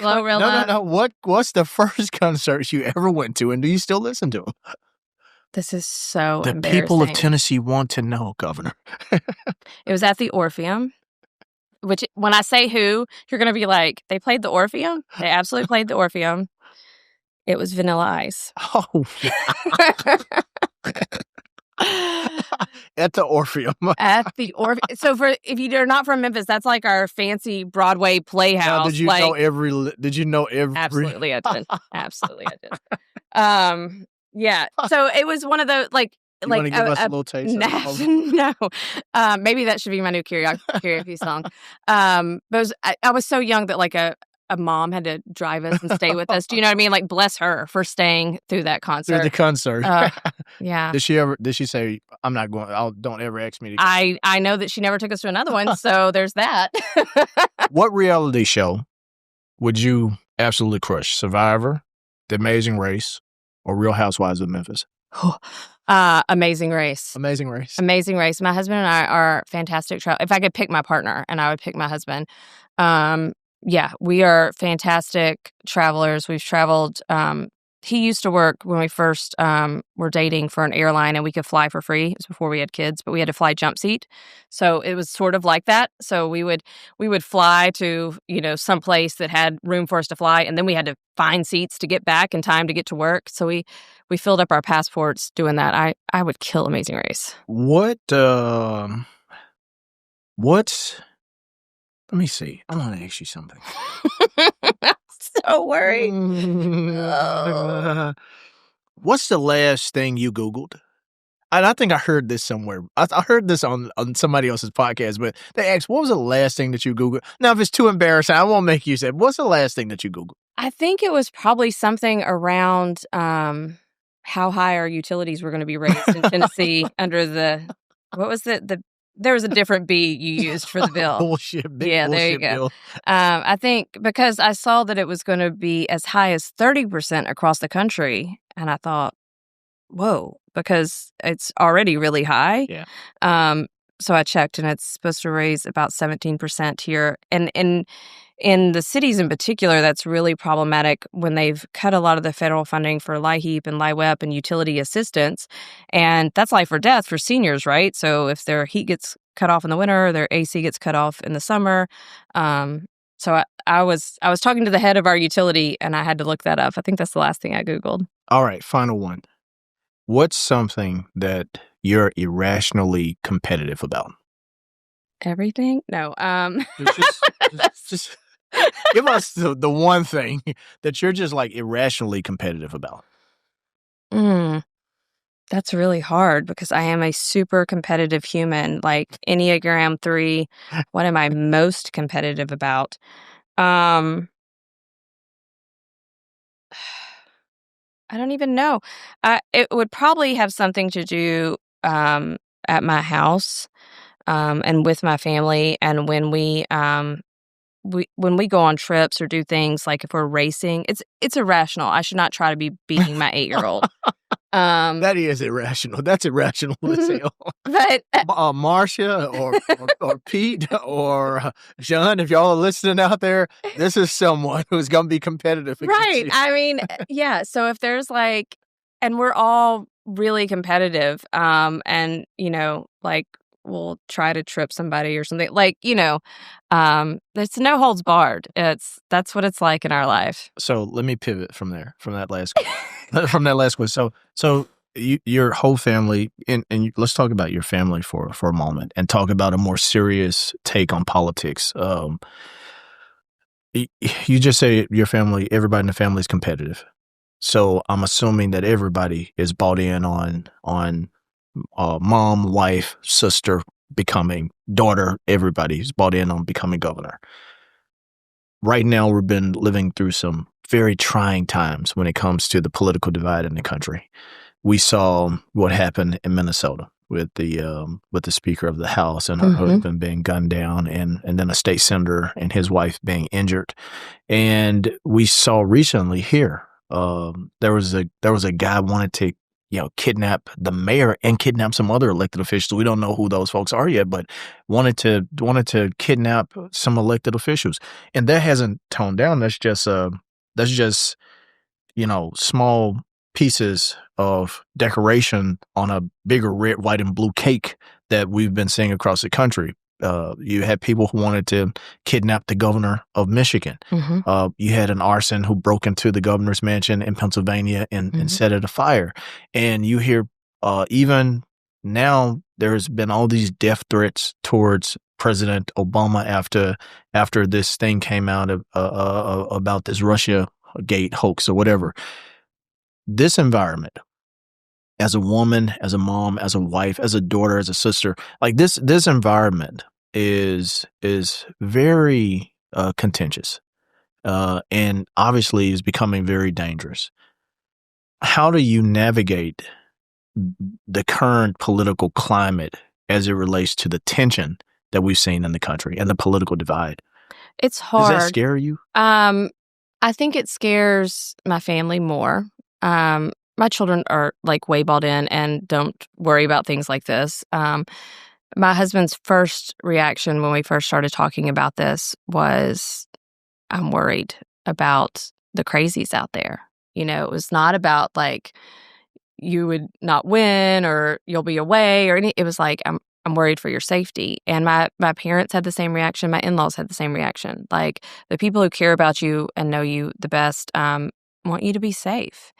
What's the first concert you ever went to, and do you still listen to them? This is so the embarrassing. People of Tennessee want to know, Governor. It was at the Orpheum. Which, when I say who, you're going to be like, they played the Orpheum? They absolutely played the Orpheum. It was Vanilla Ice. Oh, at the Orpheum. At the Orpheum. So if you're not from Memphis, that's like our fancy Broadway playhouse. Now, did you know every? Absolutely, I did. Absolutely, I did. Yeah. So it was one of those You want to give us a little taste? No. Maybe that should be my new karaoke song. But I was so young that a mom had to drive us and stay with us. Do you know what I mean? Like, bless her for staying through that concert. Through the concert. Yeah. Did she say, I'm not going, don't ever ask me to? I know that she never took us to another one, so there's that. What reality show would you absolutely crush? Survivor, The Amazing Race, or Real Housewives of Memphis? Amazing Race. Amazing Race. Amazing Race. My husband and I are fantastic. If I could pick my partner, and I would pick my husband. Yeah, we are fantastic travelers. We've traveled. He used to work when we first were dating for an airline, and we could fly for free. It was before we had kids, but we had to fly jump seat. So it was sort of like that. So we would fly to, some place that had room for us to fly, and then we had to find seats to get back in time to get to work. So we filled up our passports doing that. I would kill Amazing Race. Let me see. I want to ask you something. I'm so worried. What's the last thing you Googled? And I think I heard this somewhere. I heard this on somebody else's podcast, but they asked, what was the last thing that you Googled? Now, if it's too embarrassing, I won't make you say, what's the last thing that you Googled? I think it was probably something around how high our utilities were going to be raised in Tennessee under what was there was a different B you used for the bill. Bullshit. Yeah, there you go. Bill. I think because I saw that it was going to be as high as 30% across the country, and I thought, whoa, because it's already really high. Yeah. So I checked, and it's supposed to raise about 17% here. And in the cities in particular, that's really problematic when they've cut a lot of the federal funding for LIHEAP and LIWEP and utility assistance. And that's life or death for seniors, right? So if their heat gets cut off in the winter, their AC gets cut off in the summer. So I was talking to the head of our utility, and I had to look that up. I think that's the last thing I Googled. All right, final one. What's something that you're irrationally competitive about? Everything? No. Just give us the one thing that you're just like irrationally competitive about. That's really hard because I am a super competitive human, like Enneagram 3. What am I most competitive about? I don't even know. It would probably have something to do at my house and with my family, and when we go on trips or do things, like if we're racing, it's irrational. I should not try to be beating my 8-year-old. That is irrational. That's irrational as hell. But Marcia or Pete or John, if y'all are listening out there, this is someone who's going to be competitive against right. you. I mean, yeah. So if there's like, and we're all really competitive, and like we'll try to trip somebody or something, like it's no holds barred. That's what it's like in our life. So let me pivot from there, from that last question. So your whole family, and let's talk about your family for a moment, and talk about a more serious take on politics. You just say your family, everybody in the family is competitive. So I'm assuming that everybody is bought in on mom, wife, sister becoming daughter. Everybody's bought in on becoming governor. Right now, we've been living through some very trying times when it comes to the political divide in the country. We saw what happened in Minnesota with the Speaker of the House and her husband being gunned down, and then a state senator and his wife being injured. And we saw recently here, there was a guy wanted to kidnap the mayor and kidnap some other elected officials. We don't know who those folks are yet, but wanted to kidnap some elected officials, and that hasn't toned down. That's just small pieces of decoration on a bigger red, white, and blue cake that we've been seeing across the country. You had people who wanted to kidnap the governor of Michigan. You had an arson who broke into the governor's mansion in Pennsylvania and set it afire. And you hear even now there's been all these death threats towards President Obama after this thing came out about this Russia Gate hoax or whatever. This environment, as a woman, as a mom, as a wife, as a daughter, as a sister, like this environment is very contentious, and obviously is becoming very dangerous. How do you navigate the current political climate as it relates to the tension that we've seen in the country and the political divide? It's hard. Does that scare you? I think it scares my family more. My children are like way bought in and don't worry about things like this. My husband's first reaction when we first started talking about this was, I'm worried about the crazies out there. It was not about like you would not win or you'll be away or any. It was like, I'm worried for your safety. And my parents had the same reaction. My in-laws had the same reaction. Like the people who care about you and know you the best, want you to be safe.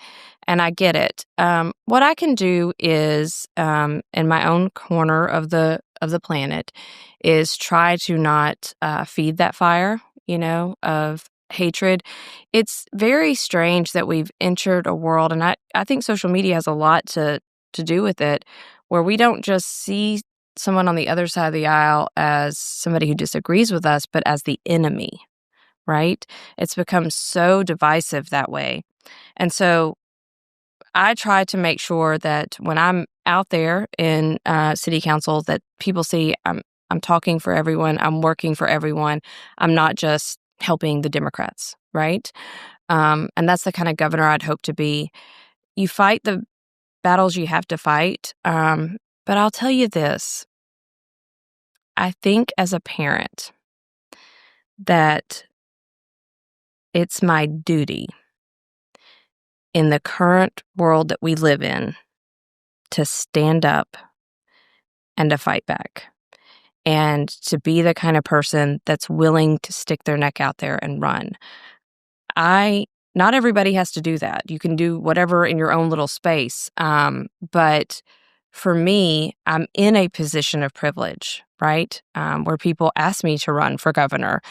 And I get it. What I can do is, in my own corner of the planet, is try to not feed that fire, of hatred. It's very strange that we've entered a world, and I think social media has a lot to do with it, where we don't just see someone on the other side of the aisle as somebody who disagrees with us, but as the enemy, right? It's become so divisive that way. And so I try to make sure that when I'm out there in city council, that people see I'm talking for everyone, I'm working for everyone, I'm not just helping the Democrats, right? And that's the kind of governor I'd hope to be. You fight the battles you have to fight, but I'll tell you this. I think as a parent that it's my duty in the current world that we live in to stand up and to fight back and to be the kind of person that's willing to stick their neck out there and run. Not everybody has to do that. You can do whatever in your own little space. But for me, I'm in a position of privilege, right? Where people ask me to run for governor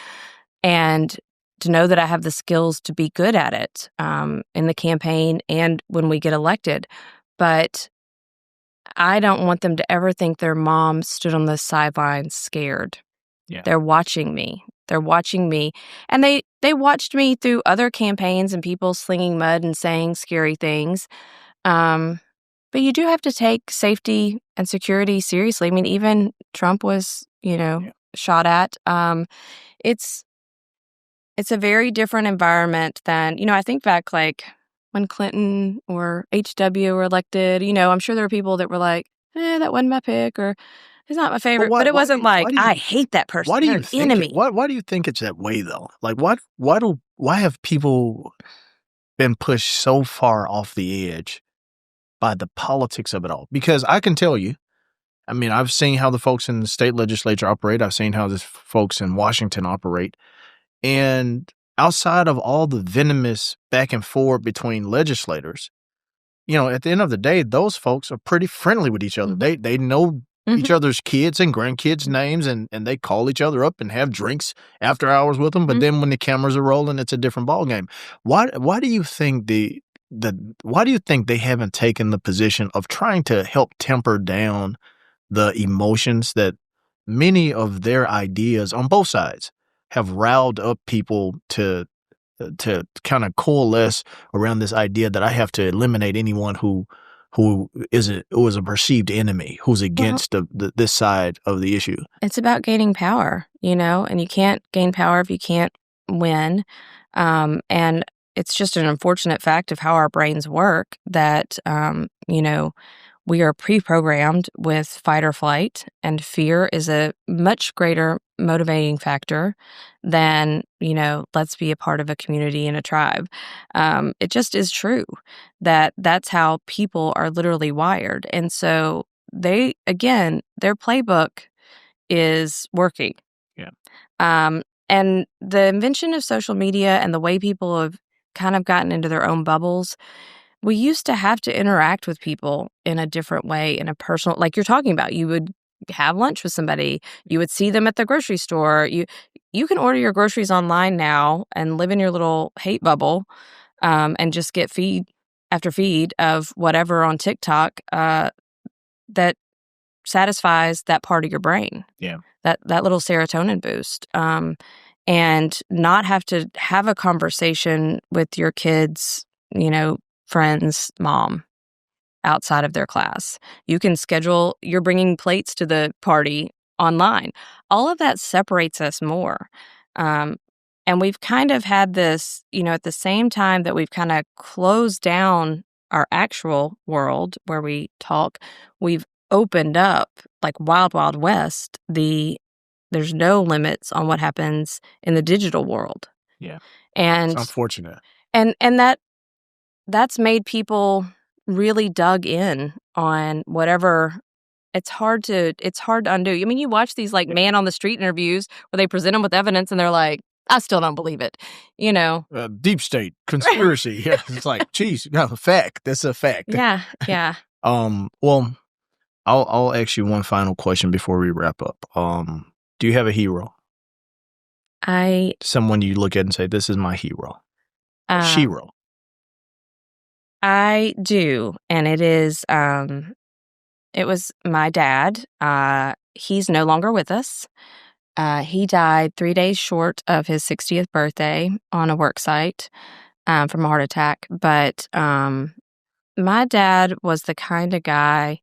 and to know that I have the skills to be good at it in the campaign and when we get elected. But I don't want them to ever think their mom stood on the sidelines scared. Yeah. They're watching me. They're watching me. And they watched me through other campaigns and people slinging mud and saying scary things. But you do have to take safety and security seriously. I mean, even Trump was, shot at. It's a very different environment than, I think back like when Clinton or HW were elected, I'm sure there were people that were like, that wasn't my pick or he's not my favorite. But it wasn't like, I hate that person. Why do They're you an think enemy. Why do you think it's that way though? Like why have people been pushed so far off the edge by the politics of it all? Because I can tell you, I mean, I've seen how the folks in the state legislature operate. I've seen how the folks in Washington operate. And outside of all the venomous back and forth between legislators, at the end of the day, those folks are pretty friendly with each other. Mm-hmm. They know Mm-hmm. each other's kids and grandkids' names, and they call each other up and have drinks after hours with them. But then when the cameras are rolling, it's a different ballgame. Why do you think why do you think they haven't taken the position of trying to help temper down the emotions that many of their ideas on both sides have riled up people to kind of coalesce around this idea that I have to eliminate anyone who is a perceived enemy, who's against this side of the issue? It's about gaining power, and you can't gain power if you can't win. And it's just an unfortunate fact of how our brains work that, we are pre-programmed with fight or flight, and fear is a much greater motivating factor than, let's be a part of a community and a tribe. It just is true that that's how people are literally wired. And so their playbook is working. Yeah. And the invention of social media and the way people have kind of gotten into their own bubbles, we used to have to interact with people in a different way, in a personal, like you're talking about. You would have lunch with somebody. You would see them at the grocery store. You can order your groceries online now and live in your little hate bubble and just get feed after feed of whatever on TikTok that satisfies that part of your brain. Yeah. That little serotonin boost. And not have to have a conversation with your kids, friend's mom outside of their class. You can schedule, you're bringing plates to the party online. All of that separates us more. And we've kind of had this, at the same time that we've kind of closed down our actual world where we talk, we've opened up like Wild Wild West. There's no limits on what happens in the digital world. Yeah. And it's unfortunate. And that's made people really dug in on whatever. It's hard to undo. I mean, you watch these like man on the street interviews where they present them with evidence and they're like, I still don't believe it. Deep state conspiracy. Yeah. It's like, geez, no, fact. That's a fact. Yeah. Yeah. Well, I'll ask you one final question before we wrap up. Do you have a hero? Someone you look at and say, this is my hero. Shiro. I do. And it is, it was my dad. He's no longer with us. He died 3 days short of his 60th birthday on a work site from a heart attack. But my dad was the kind of guy,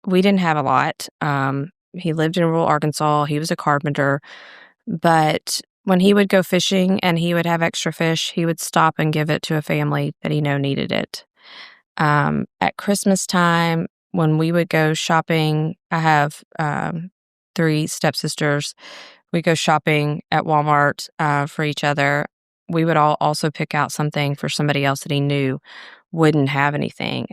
we didn't have a lot. He lived in rural Arkansas. He was a carpenter. But when he would go fishing and he would have extra fish, he would stop and give it to a family that he knew needed it. At Christmas time, when we would go shopping, I have 3 stepsisters. We go shopping at Walmart for each other. we would all also pick out something for somebody else that he knew wouldn't have anything.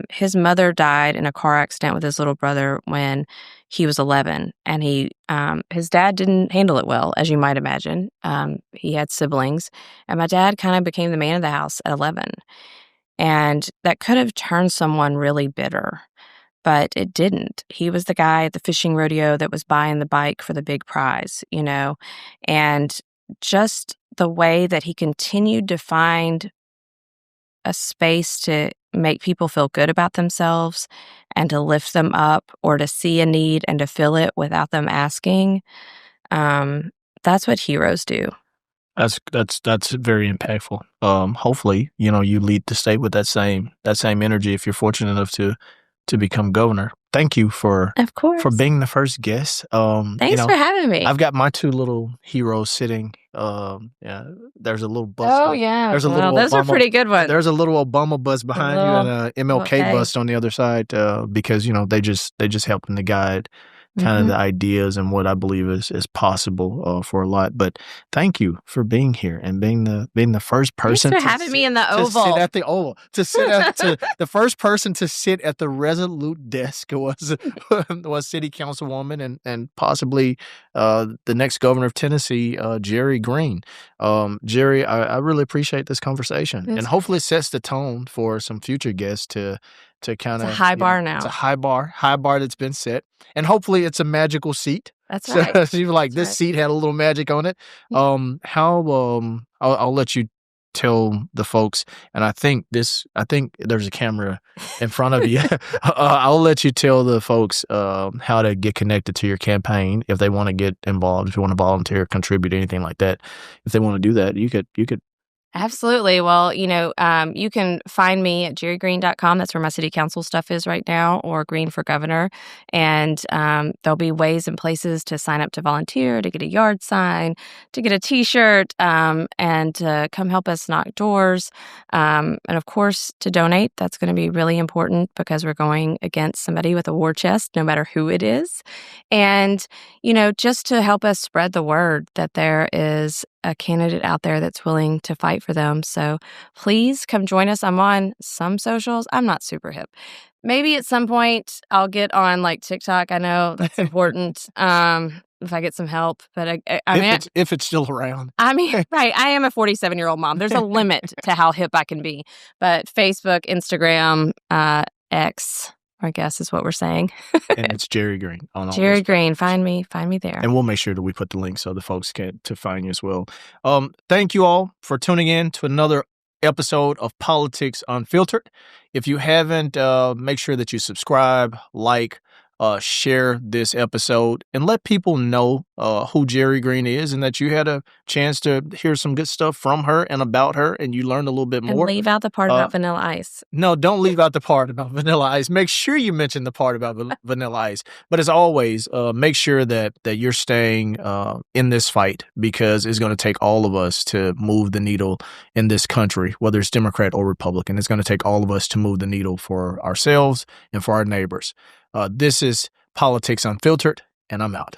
His mother died in a car accident with his little brother when he was 11, and his dad didn't handle it well, as you might imagine. He had siblings, and my dad kind of became the man of the house at 11, and that could have turned someone really bitter, but it didn't. He was the guy at the fishing rodeo that was buying the bike for the big prize, and just the way that he continued to find a space to make people feel good about themselves and to lift them up, or to see a need and to fill it without them asking. That's what heroes do. That's very impactful. Hopefully, you lead the state with that same energy if you're fortunate enough to become governor. Thank you for being the first guest. Thanks for having me. I've got my two little heroes sitting. There's a little bust. Oh yeah, there's a little. Those are pretty good ones. There's a little Obama bust behind you and a MLK bust on the other side, because they just helping to guide kind of the ideas and what I believe is possible for a lot. But thank you for being here and being the first person Thanks for having me in the Oval. To sit at the Oval. The first person to sit at the resolute desk was City Councilwoman and possibly the next governor of Tennessee, Jerri Green. Jerri, I really appreciate this conversation, and hopefully it sets the tone for some future guests to kind of. It's a high bar now. It's a high bar that's been set, and hopefully it's a magical seat. That's right. So you're like, this seat had a little magic on it. I'll let you tell the folks, and I think there's a camera in front of you. I'll let you tell the folks how to get connected to your campaign if they want to get involved, if you want to volunteer, contribute, anything like that. If they want to do that, you could. Absolutely. Well, you can find me at jerrigreen.com. That's where my city council stuff is right now, or Green for Governor. And there'll be ways and places to sign up to volunteer, to get a yard sign, to get a T-shirt, and to come help us knock doors. And of course, to donate. That's going to be really important because we're going against somebody with a war chest, no matter who it is. And, just to help us spread the word that there is a candidate out there that's willing to fight for them. So please come join us. I'm on some socials. I'm not super hip. Maybe at some point I'll get on TikTok. I know that's important if I get some help. But if it's still around. I mean, right. I am a 47-year-old mom. There's a limit to how hip I can be. But Facebook, Instagram, X, I guess is what we're saying. And it's Jerri Green on all Jerri Green. Find me there. And we'll make sure that we put the link so the folks can to find you as well. Thank you all for tuning in to another episode of Politics Unfiltered. If you haven't, make sure that you subscribe, share this episode, and let people know who Jerri Green is and that you had a chance to hear some good stuff from her and about her, and you learned a little bit more. And leave out the part about Vanilla Ice. No, don't leave out the part about Vanilla Ice. Make sure you mention the part about Vanilla Ice. But as always, make sure that you're staying in this fight, because it's going to take all of us to move the needle in this country, whether it's Democrat or Republican. It's going to take all of us to move the needle for ourselves and for our neighbors. This is Politics Unfiltered, and I'm out.